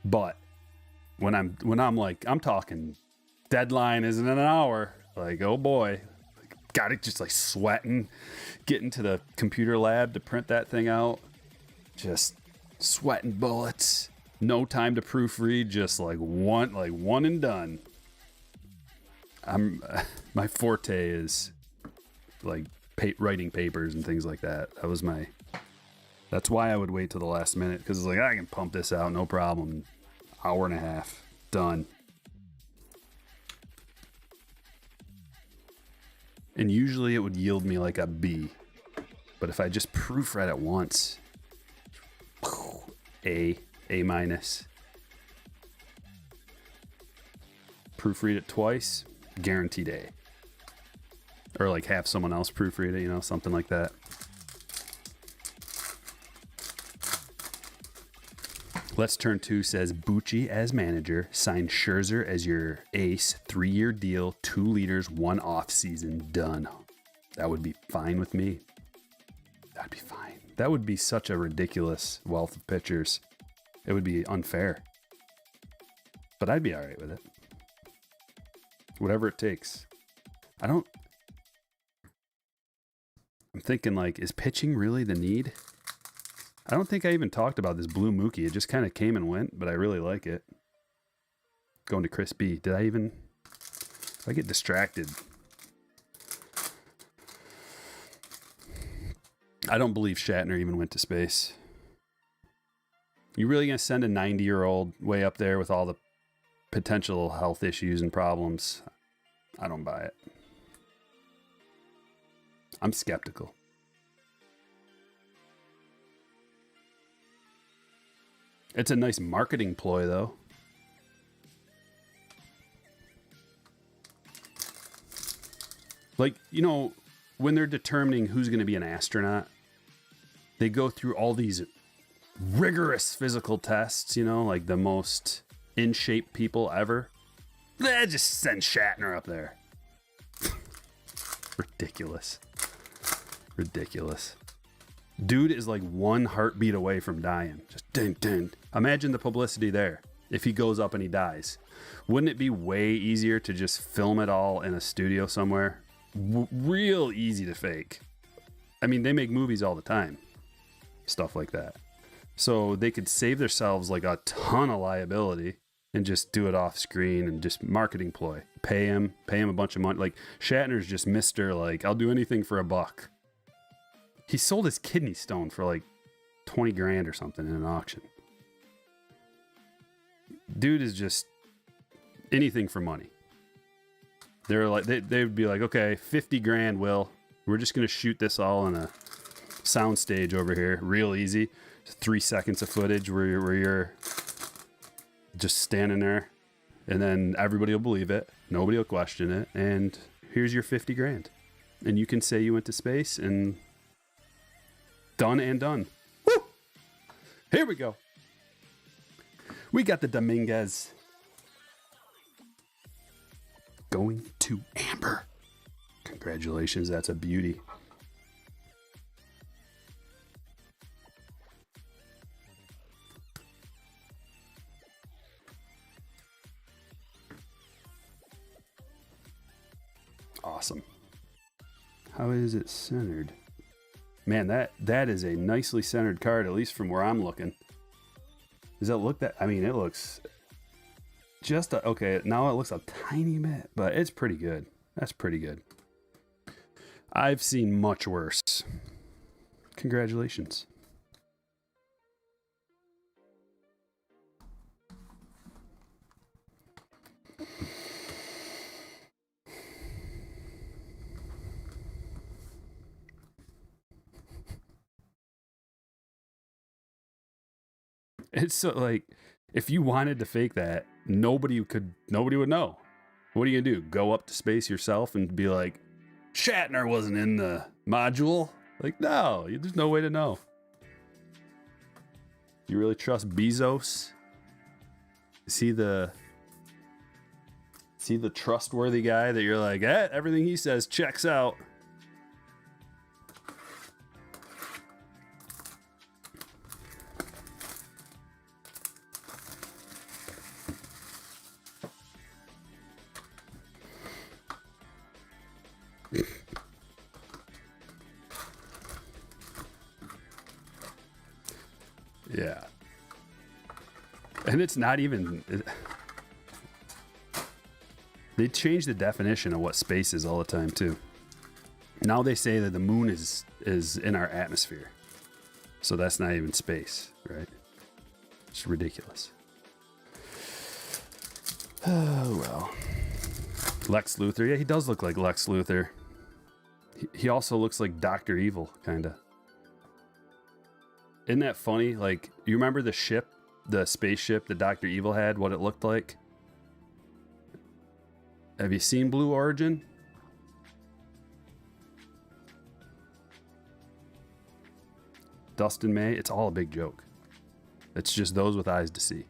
Speaker 1: But when I'm like, I'm talking deadline isn't an hour. Like, oh boy. Got it just like sweating, getting to the computer lab to print that thing out. Just sweating bullets. No time to proofread. Just like one and done. My forte is like writing papers and things like that. That's why I would wait till the last minute, because it's like I can pump this out, no problem. Hour and a half, done. And usually it would yield me like a B, but if I just proofread it once, A minus. Proofread it twice, guaranteed A. Or like have someone else proofread it, something like that. Let's Turn 2 says Bucci as manager, sign Scherzer as your ace, 3-year deal, 2 leaders, 1 off season, done. That would be fine with me. That'd be fine. That would be such a ridiculous wealth of pitchers. It would be unfair. But I'd be all right with it. Whatever it takes. I'm thinking like, is pitching really the need? I don't think I even talked about this Blue Mookie. It just kind of came and went, but I really like it. Going to Chris B. Did I get distracted? I don't believe Shatner even went to space. You really gonna send a 90-year-old way up there with all the potential health issues and problems? I don't buy it. I'm skeptical. It's a nice marketing ploy, though. Like, when they're determining who's going to be an astronaut, they go through all these rigorous physical tests, like the most in-shape people ever. Just send Shatner up there. Ridiculous. Dude is like one heartbeat away from dying. Just ding, ding. Imagine the publicity there if he goes up and he dies. Wouldn't it be way easier to just film it all in a studio somewhere? Real easy to fake. I mean, they make movies all the time. Stuff like that. So they could save themselves like a ton of liability and just do it off screen and just marketing ploy. Pay him a bunch of money. Like Shatner's just Mr. like, I'll do anything for $1. He sold his kidney stone for like 20 grand or something in an auction. Dude is just anything for money. They're like, they would be like, okay, 50 grand, Will. We're just going to shoot this all on a sound stage over here. Real easy. 3 seconds of footage where you're just standing there, and then everybody will believe it. Nobody will question it. And here's your 50 grand. And you can say you went to space, and done and done. Woo! Here we go. We got the Dominguez going to Amber. Congratulations, that's a beauty. Awesome. How is it centered? Man, that is a nicely centered card, at least from where I'm looking. Does that look that? I mean, it looks just okay. Now it looks a tiny bit, but it's pretty good. That's pretty good. I've seen much worse. Congratulations. It's so like, if you wanted to fake that, nobody would know. What are you gonna do? Go up to space yourself and be like, Shatner wasn't in the module? Like, no, there's no way to know. You really trust Bezos? Is he the trustworthy guy that you're like, everything he says checks out? Yeah. And it's not even... They change the definition of what space is all the time, too. Now they say that the moon is in our atmosphere. So that's not even space, right? It's ridiculous. Oh, well. Lex Luthor. Yeah, he does look like Lex Luthor. He also looks like Dr. Evil, kind of. Isn't that funny? Like, you remember the ship, the spaceship that Dr. Evil had, what it looked like? Have you seen Blue Origin? Dustin May? It's all a big joke. It's just those with eyes to see.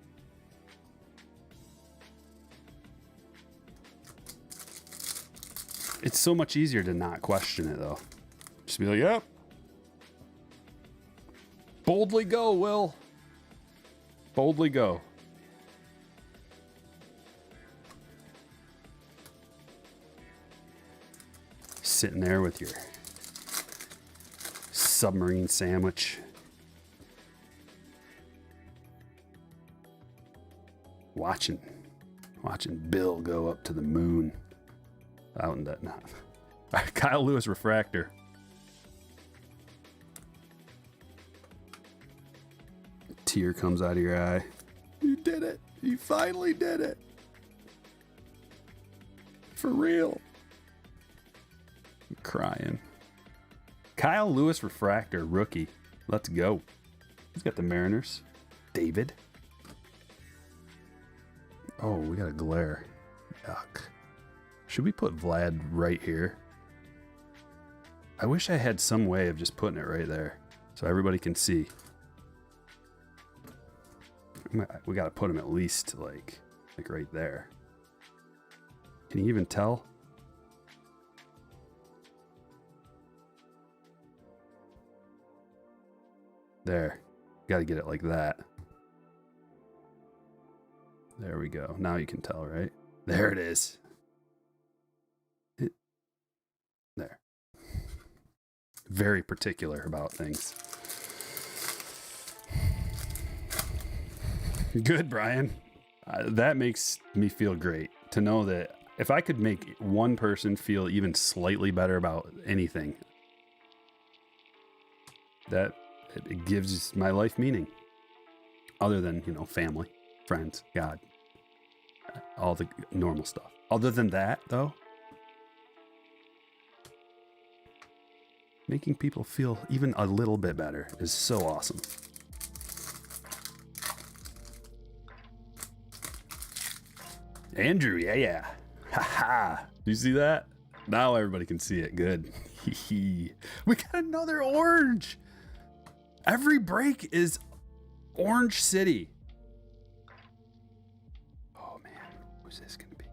Speaker 1: It's so much easier to not question it, though. Just be like, yep. Boldly go, Will. Boldly go. Sitting there with your submarine sandwich. Watching Bill go up to the moon. Out in that, not. Kyle Lewis refractor. Tear comes out of your eye. You did it. You finally did it. For real. I'm crying. Kyle Lewis refractor, rookie. Let's go. He's got the Mariners. David. Oh, we got a glare. Yuck. Should we put Vlad right here? I wish I had some way of just putting it right there so everybody can see. We got to put him at least like right there. Can you even tell? There. Got to get it like that. There we go. Now you can tell, right? There it is. There. Very particular about things. Good, Brian. That makes me feel great to know that if I could make one person feel even slightly better about anything, that it gives my life meaning. Other than, family, friends, God, all the normal stuff. Other than that, though, Making people feel even a little bit better is so awesome. Andrew, yeah. Ha. Do you see that? Now everybody can see it. Good. We got another orange. Every break is Orange City. Oh man, who's this gonna be?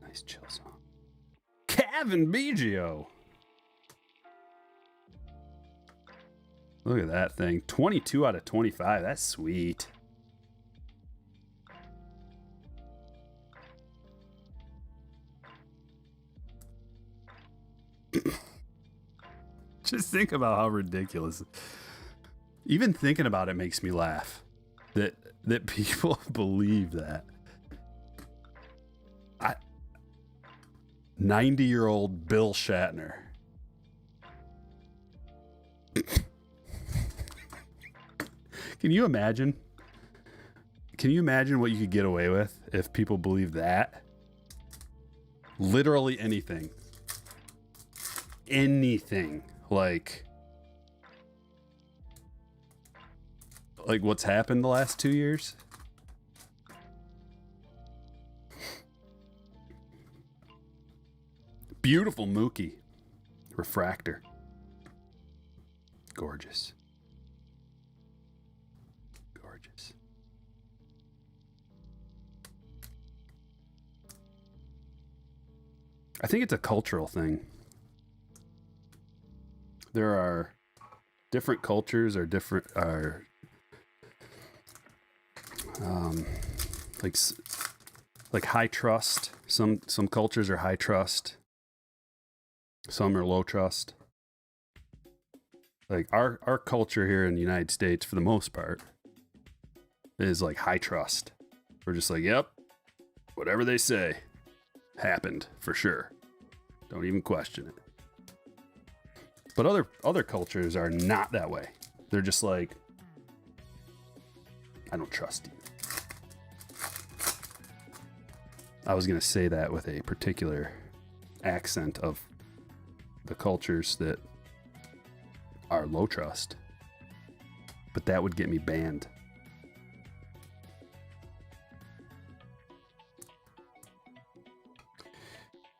Speaker 1: Nice chill song. Kevin Biggio. Look at that thing. 22 out of 25. That's sweet. Just think about how ridiculous. Even thinking about it makes me laugh. That people believe that. 90-year-old Bill Shatner. Can you imagine? Can you imagine what you could get away with if people believe that? Literally anything. Anything. Like what's happened the last 2 years? Beautiful Mookie. Refractor. Gorgeous. Gorgeous. I think it's a cultural thing. There are different cultures or different like high trust. Some cultures are high trust. Some are low trust. Like our culture here in the United States, for the most part, is like high trust. We're just like, yep, whatever they say happened for sure. Don't even question it. But other cultures are not that way. They're just like, I don't trust you. I was going to say that with a particular accent of the cultures that are low trust. But that would get me banned.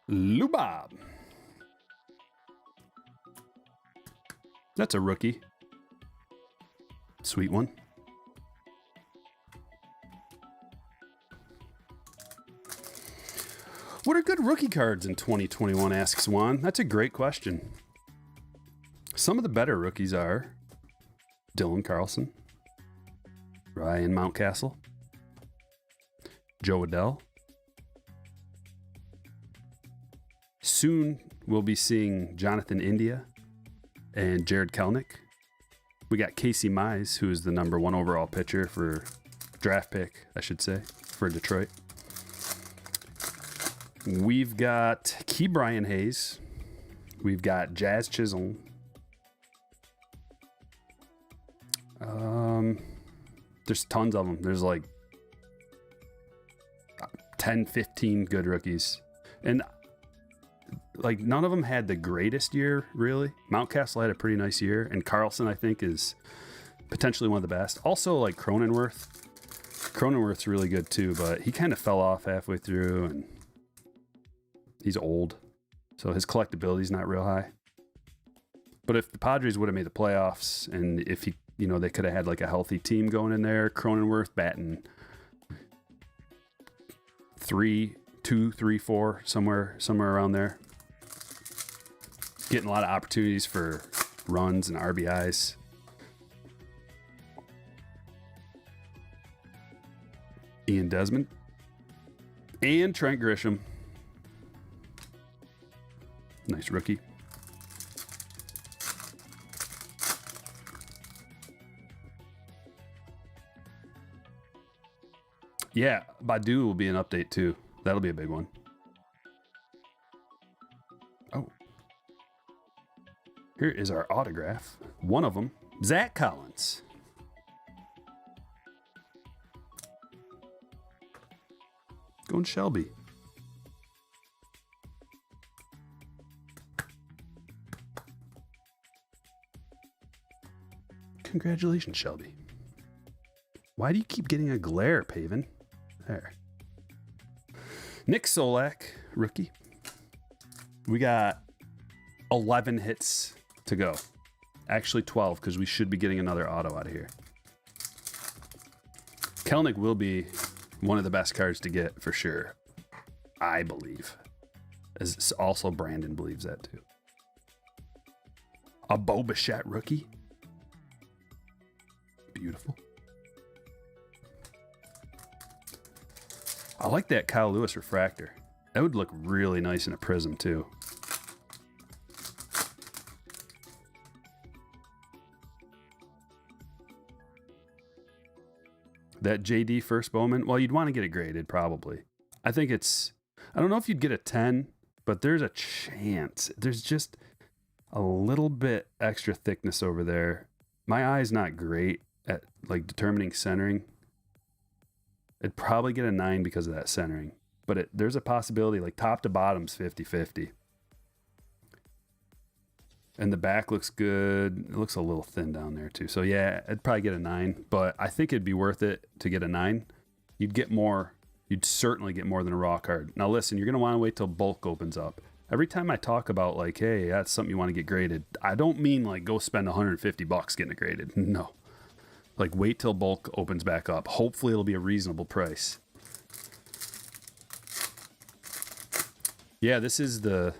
Speaker 1: Lubab. That's a rookie. Sweet one. What are good rookie cards in 2021, asks Juan. That's a great question. Some of the better rookies are Dylan Carlson, Ryan Mountcastle, Joe Adell. Soon we'll be seeing Jonathan India and Jared Kelnick. We got Casey Mize, who is the number 1 overall pitcher for draft pick, I should say, for Detroit. We've got Key Brian Hayes. We've got Jazz Chisholm. There's tons of them. There's like 10, 15 good rookies. And like none of them had the greatest year, really. Mountcastle had a pretty nice year, and Carlson, I think, is potentially one of the best. Also, like Cronenworth. Cronenworth's really good too, but he kind of fell off halfway through, and he's old, so his collectability is not real high. But if the Padres would have made the playoffs, and if he, they could have had like a healthy team going in there, Cronenworth batting 3, 2, 3, 4, somewhere around there. Getting a lot of opportunities for runs and RBIs. Ian Desmond. And Trent Grisham. Nice rookie. Yeah, Badu will be an update too. That'll be a big one. Oh. Here is our autograph. One of them, Zach Collins. Going Shelby. Congratulations, Shelby. Why do you keep getting a glare, Paven? There. Nick Solak, rookie. We got 11 hits to go. Actually 12, because we should be getting another auto out of here. Kelnick will be one of the best cards to get for sure. I believe. As also Brandon believes that too. A Bo Bichette rookie. Beautiful. I like that Kyle Lewis refractor. That would look really nice in a prism too. That JD first Bowman, well, you'd want to get it graded probably. I think it's, I don't know if you'd get a 10, but there's a chance. There's just a little bit extra thickness over there. My eye's not great at like determining centering. It'd probably get a 9 because of that centering, but there's a possibility like top to bottom's 50-50. And the back looks good. It looks a little thin down there too. So yeah, I'd probably get a 9, but I think it'd be worth it to get a 9. You'd get more. You'd certainly get more than a raw card. Now listen, you're going to want to wait till bulk opens up. Every time I talk about like, hey, that's something you want to get graded, I don't mean like go spend $150 getting it graded. No. Like wait till bulk opens back up. Hopefully it'll be a reasonable price. Yeah, this is the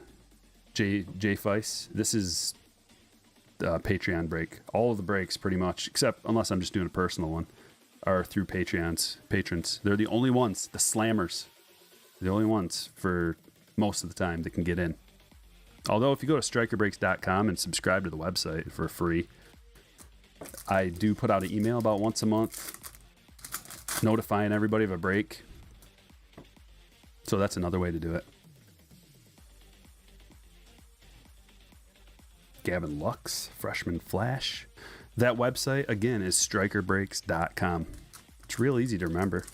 Speaker 1: J Feist. This is the Patreon break. All of the breaks pretty much, except unless I'm just doing a personal one, are through patrons. They're the only ones, the slammers. The only ones for most of the time that can get in. Although if you go to strikerbreaks.com and subscribe to the website for free, I do put out an email about once a month notifying everybody of a break. So that's another way to do it. Gavin Lux, Freshman Flash. That website, again, is strikerbreaks.com. It's real easy to remember.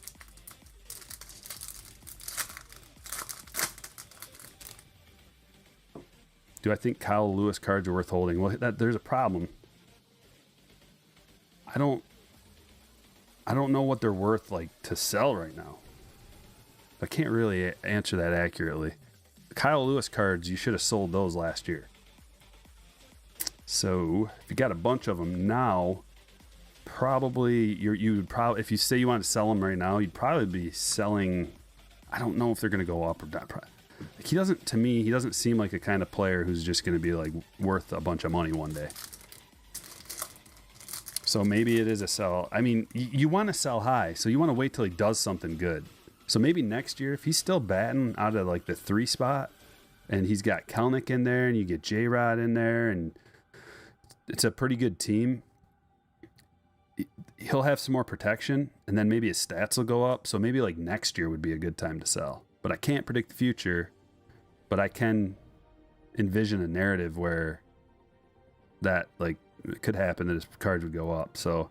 Speaker 1: Do I think Kyle Lewis cards are worth holding? Well, there's a problem. I don't know what they're worth like to sell right now. I can't really answer that accurately. The Kyle Lewis cards, you should have sold those last year. So if you got a bunch of them now, probably you would probably, if you say you want to sell them right now, you'd probably be selling. I don't know if they're going to go up or down. Like he doesn't seem like a kind of player who's just going to be like worth a bunch of money one day. So maybe it is a sell. I mean, you want to sell high, so you want to wait till he does something good. So maybe next year, if he's still batting out of like the 3 spot, and he's got Kelnick in there, and you get J-Rod in there, and it's a pretty good team, he'll have some more protection, and then maybe his stats will go up. So maybe like next year would be a good time to sell. But I can't predict the future, but I can envision a narrative where that like it could happen that his cards would go up. So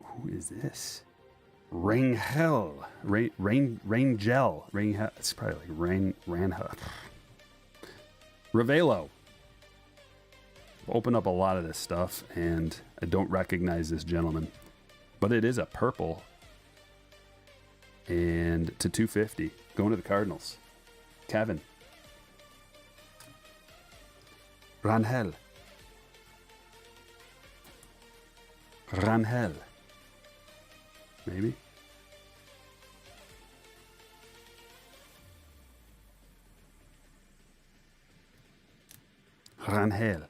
Speaker 1: who is this? Rangel. Rangel. It's probably like Rangel. Ravelo. Open up a lot of this stuff, and I don't recognize this gentleman, but it is a purple, and to 250 going to the Cardinals. Kevin. Rangel. Maybe. Rangel.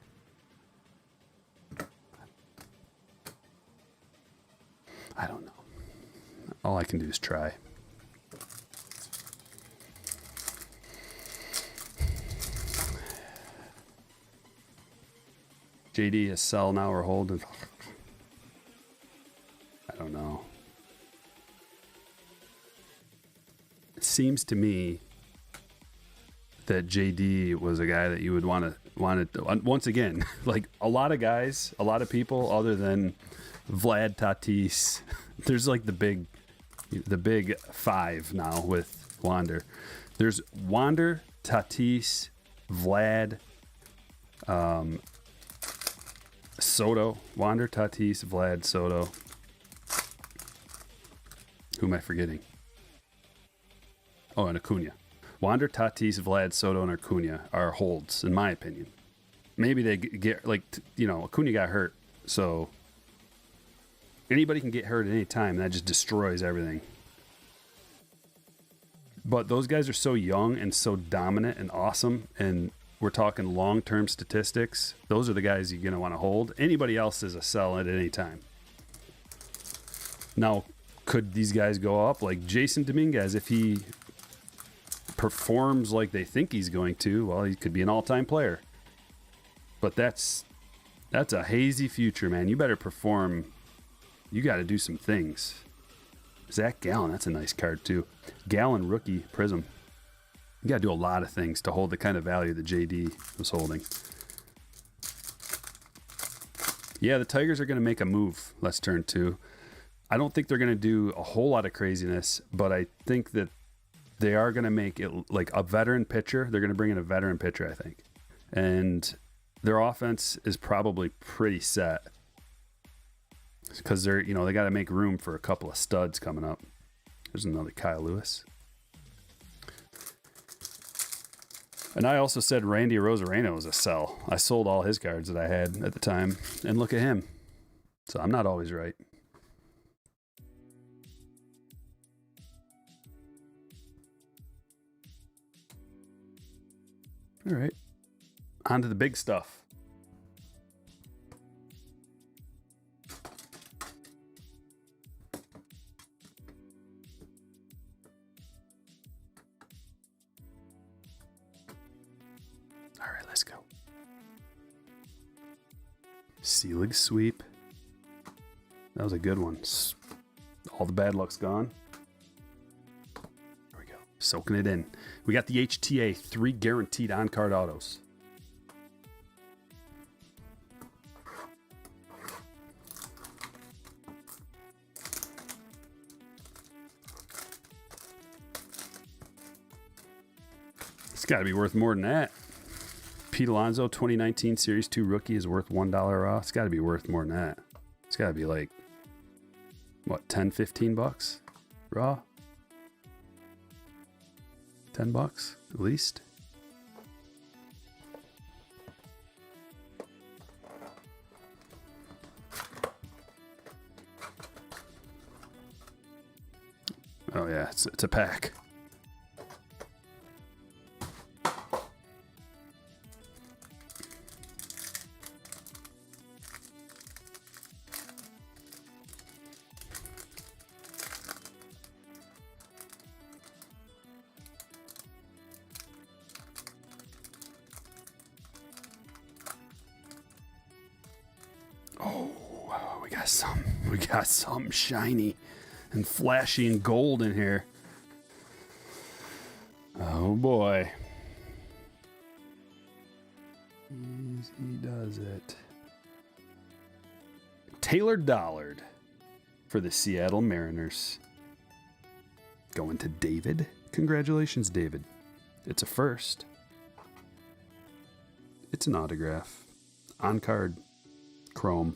Speaker 1: I don't know. All I can do is try. JD is sell now or hold. I don't know. It seems to me that JD was a guy that you would want to once again, like a lot of guys, a lot of people other than Vlad, Tatis. There's like the big 5 now with Wander. There's Wander, Tatis, Vlad, Soto, Wander, Tatis, Vlad, Soto. Who am I forgetting? Oh, and Acuna. Wander, Tatis, Vlad, Soto, and Acuna are holds, in my opinion. Maybe they get, like, you know, Acuna got hurt, so anybody can get hurt at any time, and that just destroys everything. But those guys are so young and so dominant and awesome, and we're talking long-term statistics. Those are the guys you're going to want to hold. Anybody else is a sell at any time. Now, could these guys go up? Like Jason Dominguez, if he performs like they think he's going to, well, he could be an all-time player. But that's a hazy future, man. You better perform. You got to do some things. Zach Gallen, that's a nice card too. Gallen rookie prism. You got to do a lot of things to hold the kind of value that JD was holding. Yeah, the Tigers are going to make a move. Let's turn to. I don't think they're going to do a whole lot of craziness, but I think that they are going to make it like a veteran pitcher. They're going to bring in a veteran pitcher, I think. And their offense is probably pretty set because they're, you know, they got to make room for a couple of studs coming up. There's another Kyle Lewis. And I also said Randy Rosareno was a sell. I sold all his cards that I had at the time, and look at him. So I'm not always right. All right. On to the big stuff. All right, let's go. Selig sweep. That was a good one. All the bad luck's gone. There we go. Soaking it in. We got the HTA 3 guaranteed on-card autos. It's got to be worth more than that. Pete Alonso 2019 Series 2 rookie is worth $1 raw. It's got to be worth more than that. It's got to be like, what, 10, 15 bucks raw? 10 bucks at least. Oh yeah, it's a pack. We got something shiny and flashy and gold in here. Oh boy. Easy does it. Taylor Dollard for the Seattle Mariners. Going to David. Congratulations, David. It's a first. It's an autograph. On card. Chrome.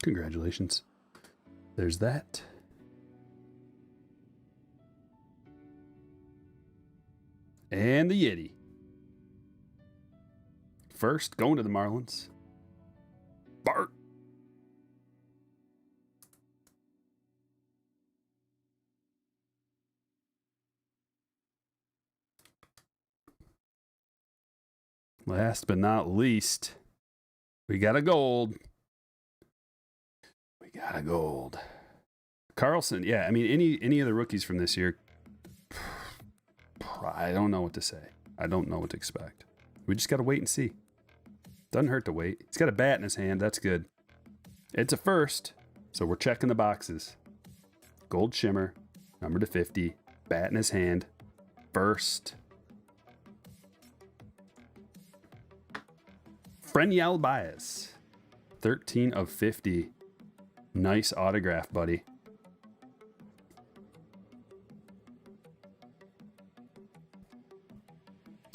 Speaker 1: Congratulations. There's that. And the Yeti. First, going to the Marlins. Bart. Last but not least, we got a gold. Got a gold. Carlson, yeah, I mean, any of the rookies from this year, I don't know what to say. I don't know what to expect. We just got to wait and see. Doesn't hurt to wait. He's got a bat in his hand. That's good. It's a first, so we're checking the boxes. Gold shimmer, number to 50, bat in his hand, first. Frenyel Baez, 13 of 50. Nice autograph, buddy.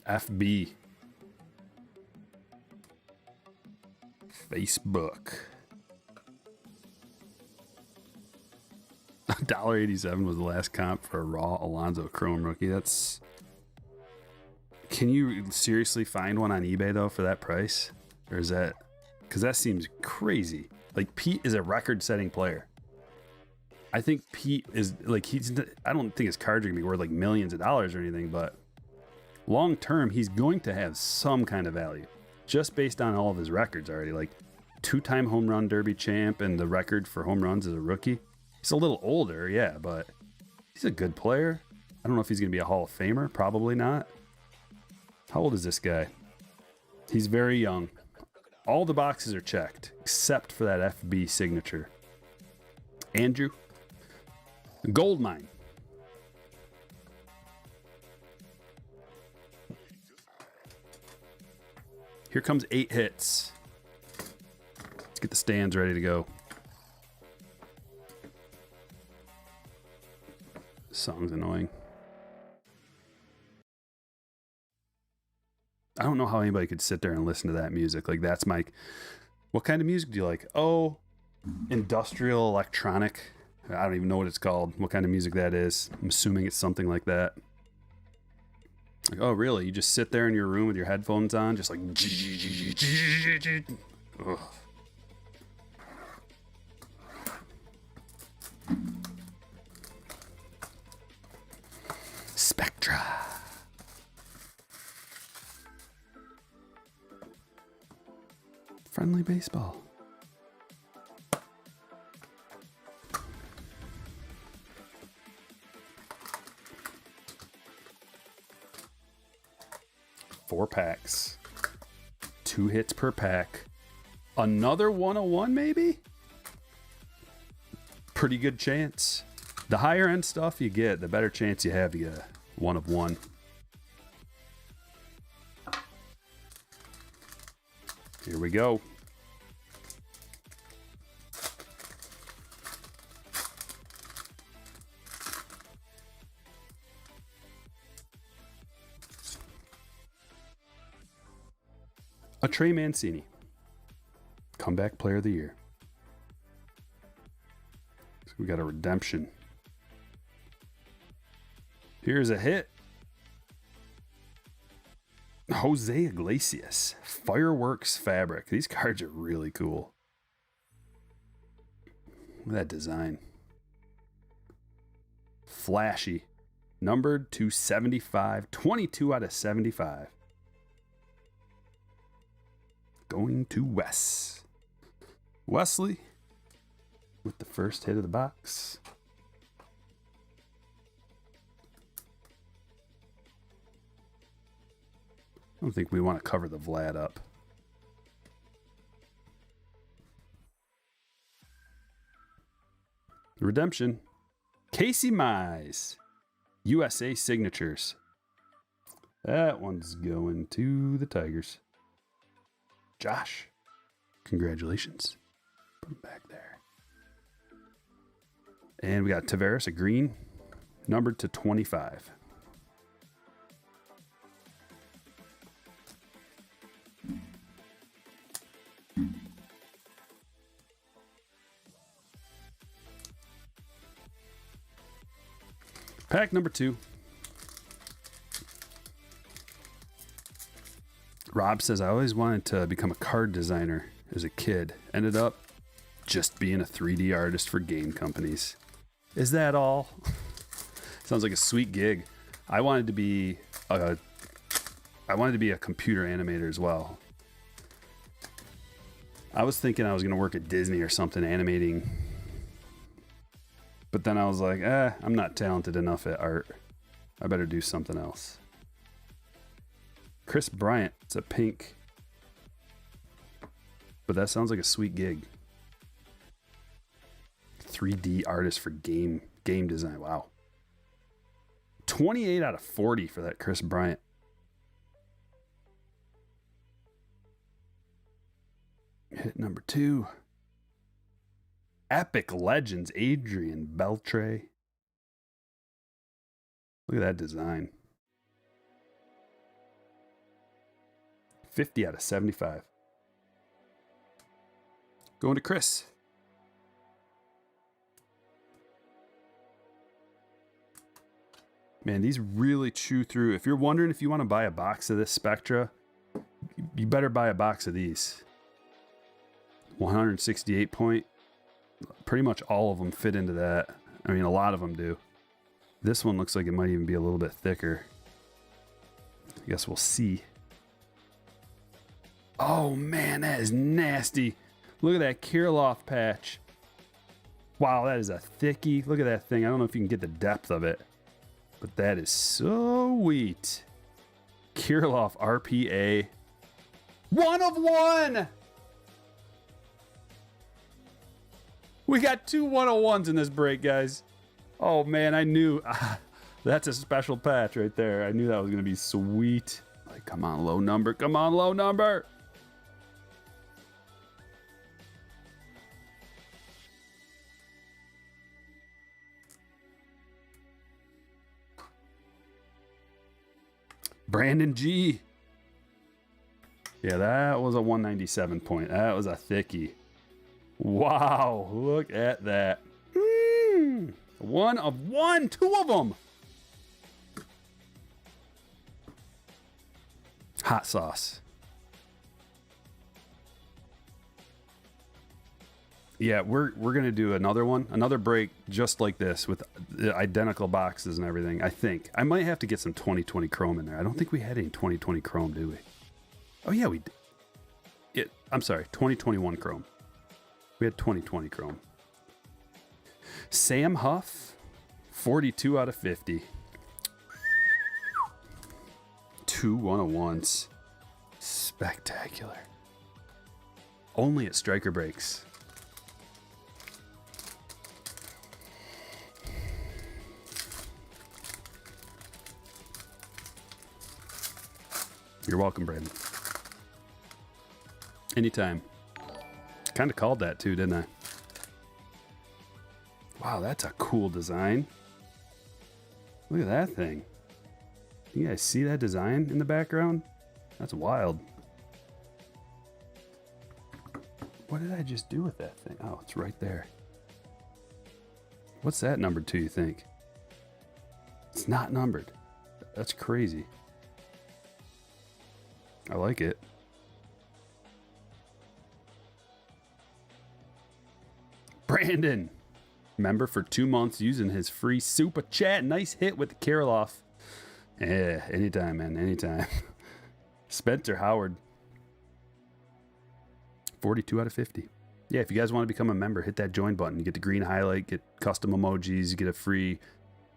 Speaker 1: FB. Facebook. $1.87 was the last comp for a raw Alonzo Chrome rookie. That's... Can you seriously find one on eBay, though, for that price? Or is that... Because that seems crazy. Like, Pete is a record-setting player. I think Pete is, like, I don't think his cards are going to be worth, like, millions of dollars or anything, but long-term, he's going to have some kind of value. Just based on all of his records already. Like, 2-time home run derby champ and the record for home runs as a rookie. He's a little older, yeah, but he's a good player. I don't know if he's going to be a Hall of Famer. Probably not. How old is this guy? He's very young. All the boxes are checked, except for that FB signature. Andrew. Gold mine. Here comes 8 hits. Let's get the stands ready to go. This song's annoying. I don't know how anybody could sit there and listen to that music. Like, that's my... What kind of music do you like? Oh, industrial electronic. I don't even know what it's called. What kind of music that is. I'm assuming it's something like that. Like, oh, really? You just sit there in your room with your headphones on, just like... Ugh. Spectra. Friendly baseball. Four packs. 2 hits per pack. Another 101 maybe? Pretty good chance. The higher end stuff you get, the better chance you have to get a 1 of 1. Here we go. A Trey Mancini. Comeback Player of the Year. So we got a redemption. Here's a hit. Jose Iglesias. Fireworks Fabric. These cards are really cool. Look at that design. Flashy. Numbered to 75. 22 out of 75. Going to Wes. Wesley with the first hit of the box. I don't think we want to cover the Vlad up. Redemption. Casey Mize. USA Signatures. That one's going to the Tigers. Josh, congratulations. Put him back there. And we got Tavares, a green, numbered to 25. Pack number 2. Rob says, I always wanted to become a card designer as a kid. Ended up just being a 3D artist for game companies. Is that all? Sounds like a sweet gig. I wanted to be a computer animator as well. I was thinking I was going to work at Disney or something animating. But then I was like, I'm not talented enough at art. I better do something else. Chris Bryant, it's a pink. But that sounds like a sweet gig. 3D artist for game design. Wow. 28 out of 40 for that Chris Bryant. Hit number 2. Epic Legends, Adrian Beltre. Look at that design. 50 out of 75. Going to Chris. Man, these really chew through. If you're wondering if you want to buy a box of this Spectra, you better buy a box of these. 168 point. Pretty much all of them fit into that. I mean, a lot of them do. This one looks like it might even be a little bit thicker. I guess we'll see. Oh man, that is nasty. Look at that Kirilov patch. Wow, that is a thickie. Look at that thing. I don't know if you can get the depth of it, but that is so sweet. Kirilov RPA. 1 of 1! We got 2 101s in this break, guys. Oh man, I knew. That's a special patch right there. I knew that was going to be sweet. Like, come on, low number. Come on, low number. Brandon G. Yeah, that was a 197 point. That was a thickie. Wow, look at that. 1 of 1, 2 of them. Hot sauce. Yeah, we're gonna do another break just like this with the identical boxes and everything. I think I might have to get some 2020 chrome in there. I don't think we had any 2020 chrome, do we? Oh yeah, we did. I'm sorry, 2021 chrome. We had 2020 chrome. Sam Huff, 42 out of 50. 2 101s. Spectacular. Only at Stryker breaks. You're welcome, Brandon. Anytime. Kind of called that too, didn't I? Wow, that's a cool design. Look at that thing. You guys see that design in the background? That's wild. What did I just do with that thing? Oh, it's right there. What's that numbered to, you think? It's not numbered. That's crazy. I like it. Brandon, member for 2 months using his free super chat. Nice hit with the Kirilov. Yeah, anytime, man, anytime. Spencer Howard, 42 out of 50. Yeah, if you guys want to become a member, hit that join button. You get the green highlight, get custom emojis, you get a free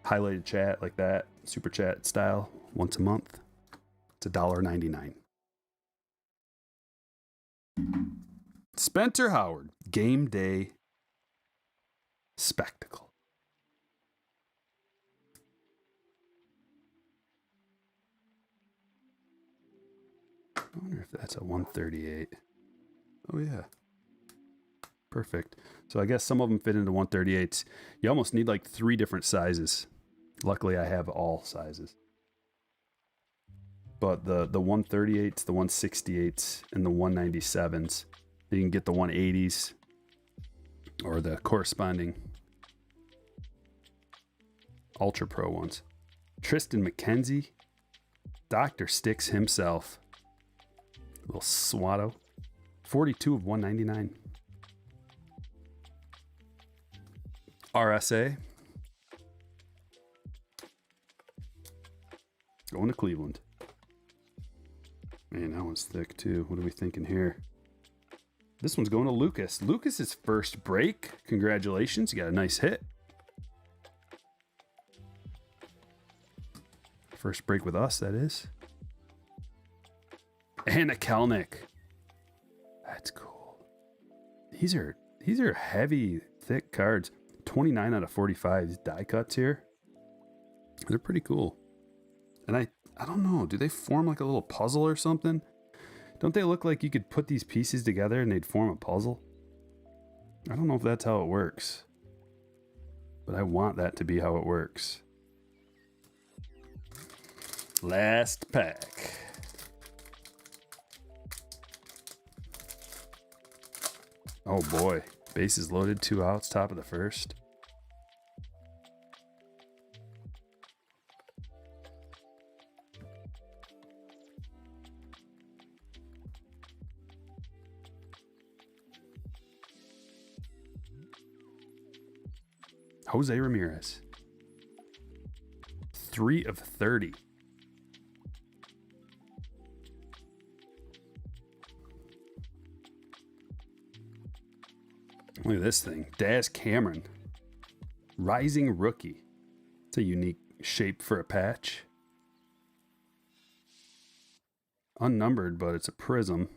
Speaker 1: highlighted chat like that, super chat style, once a month. It's $1.99. Spencer Howard, game day spectacle. I wonder if that's a 138. Oh yeah. Perfect. So I guess some of them fit into 138s. You almost need like 3 different sizes. Luckily I have all sizes. But the 138s, the 168s, and the 197s, you can get the 180s or the corresponding Ultra Pro ones. Tristan McKenzie, Dr. Sticks himself, little Swatto, 42 of 199. RSA, going to Cleveland. Man, that one's thick too. What are we thinking here? This one's going to Lucas. Lucas's first break. Congratulations, you got a nice hit. First break with us, that is. And a Kelnick. That's cool. These are heavy, thick cards. 29 out of 45. These die cuts here. They're pretty cool. And I don't know, do they form like a little puzzle or something? Don't they look like you could put these pieces together and they'd form a puzzle? I don't know if that's how it works, but I want that to be how it works. Last pack. Oh boy. Bases loaded, 2 outs, top of the first. Jose Ramirez. 3 of 30. Look at this thing. Daz Cameron. Rising rookie. It's a unique shape for a patch. Unnumbered, but it's a prism.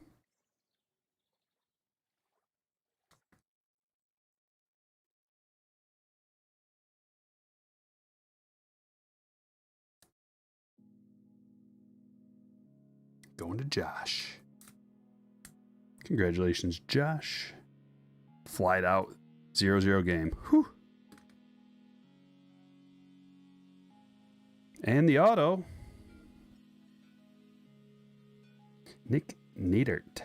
Speaker 1: Going to Josh. Congratulations, Josh. Flied out. 0-0 game. Whew. And the auto. Nick Neidert.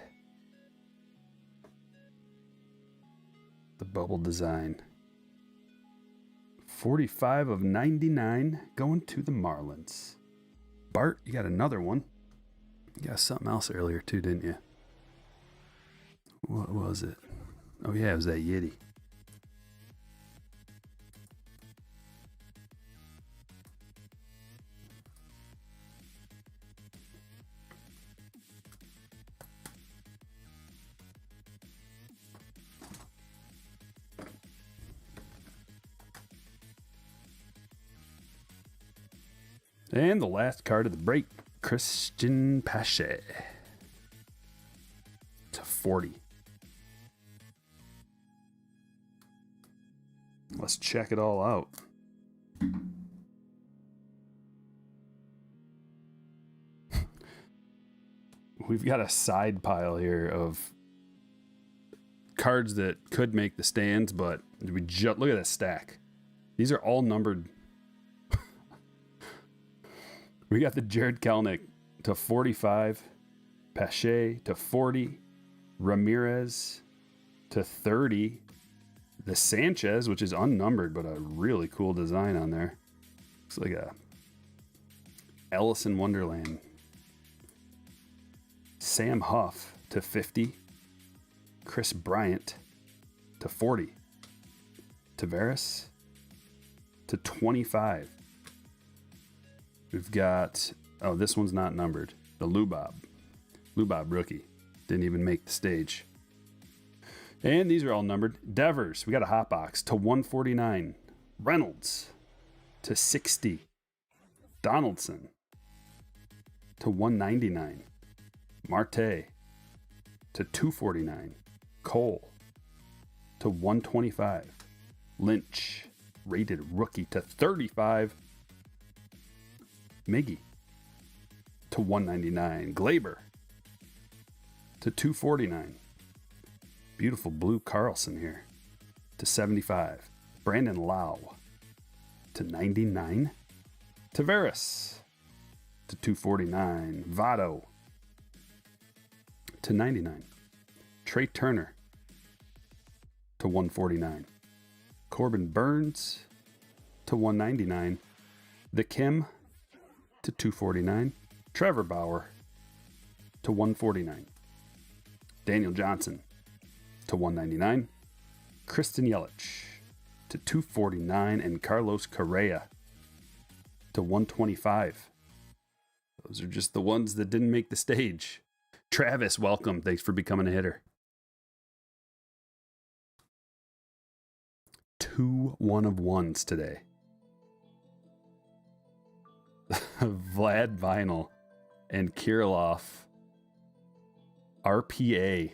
Speaker 1: The bubble design. 45 of 99 going to the Marlins. Bart, you got another one. You got something else earlier too, didn't you? What was it? Oh yeah, it was that Yeti. And the last card of the break, Christian Pache. To 40. Let's check it all out. We've got a side pile here of cards that could make the stands, but we just look at that stack. These are all numbered. We got the Jared Kelenic to 45, Pache to 40, Ramirez to 30, the Sanchez, which is unnumbered, but a really cool design on there. Looks like a Alice in Wonderland. Sam Huff to 50, Chris Bryant to 40, Tavares to 25. We've got, oh, this one's not numbered. The Lubob rookie. Didn't even make the stage. And these are all numbered. Devers, we got a hot box to 149. Reynolds to 60. Donaldson to 199. Marte to 249. Cole to 125. Lynch, rated rookie to 35. Miggy to 199. Glaber to 249. Beautiful blue Carlson here to 75. Brandon Lau to 99. Tavares to 249. Votto to 99. Trey Turner to 149. Corbin Burns to 199. The Kim to 249. Trevor Bauer to 149. Daniel Johnson to 199. Kristen Yelich to 249. And Carlos Correa to 125. Those are just the ones that didn't make the stage. Travis, welcome. Thanks for becoming a hitter. 2 1-of-1s today. Vlad Vinyl and Kirilloff RPA.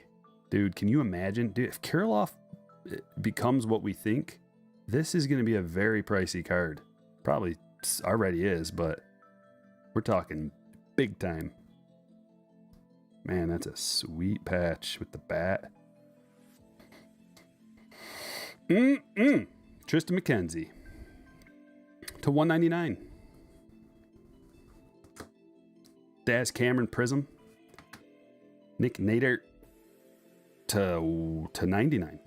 Speaker 1: Dude, can you imagine? Dude, if Kirilloff becomes what we think, this is going to be a very pricey card. Probably already is, but we're talking big time. Man, that's a sweet patch with the bat. Tristan McKenzie to 199. Daz Cameron Prism. Nick Neidert. to 99.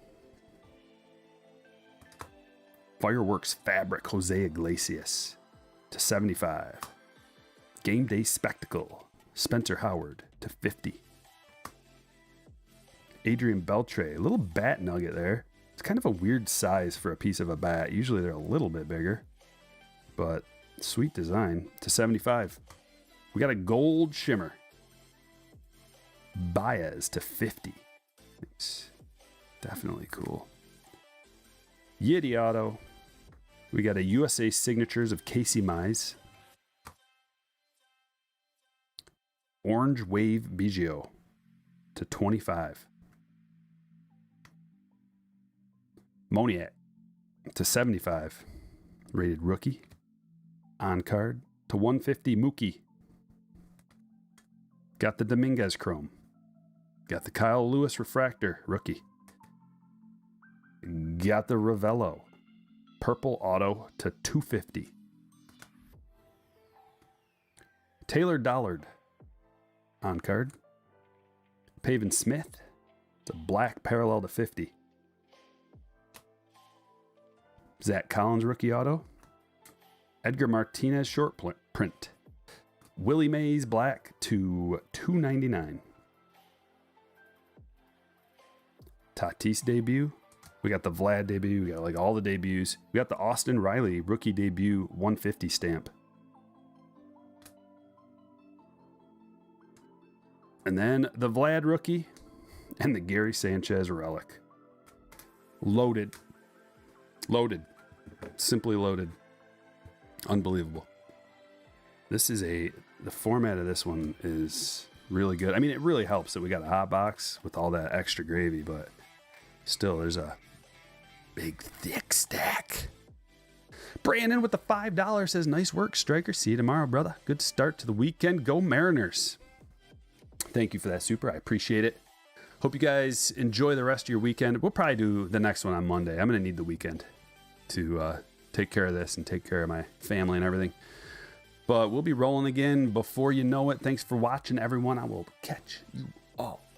Speaker 1: Fireworks Fabric Jose Iglesias to 75. Game Day Spectacle Spencer Howard to 50. Adrian Beltre, a little bat nugget there. It's kind of a weird size for a piece of a bat. Usually they're a little bit bigger, but sweet design to 75. We got a gold shimmer. Baez to 50. It's definitely cool. Yiddy Auto. We got a USA Signatures of Casey Mize. Orange Wave Biggio to 25. Moniak to 75. Rated rookie. On card to 150 Mookie. Got the Dominguez Chrome. Got the Kyle Lewis Refractor rookie. Got the Ravello Purple Auto to 250. Taylor Dollard on card. Pavin Smith. It's a black parallel to 50. Zach Collins rookie auto. Edgar Martinez short print. Willie Mays black to 299. Tatis debut. We got the Vlad debut. We got like all the debuts. We got the Austin Riley rookie debut 150 stamp. And then the Vlad rookie and the Gary Sanchez relic. Loaded. Loaded. Simply loaded. Unbelievable. This is the format of this one is really good. I mean, it really helps that we got a hot box with all that extra gravy, but still there's a big thick stack. Brandon with the $5 says, nice work, Stryker. See you tomorrow, brother. Good start to the weekend. Go Mariners. Thank you for that, super. I appreciate it. Hope you guys enjoy the rest of your weekend. We'll probably do the next one on Monday. I'm going to need the weekend to take care of this and take care of my family and everything. But we'll be rolling again before you know it. Thanks for watching, everyone. I will catch you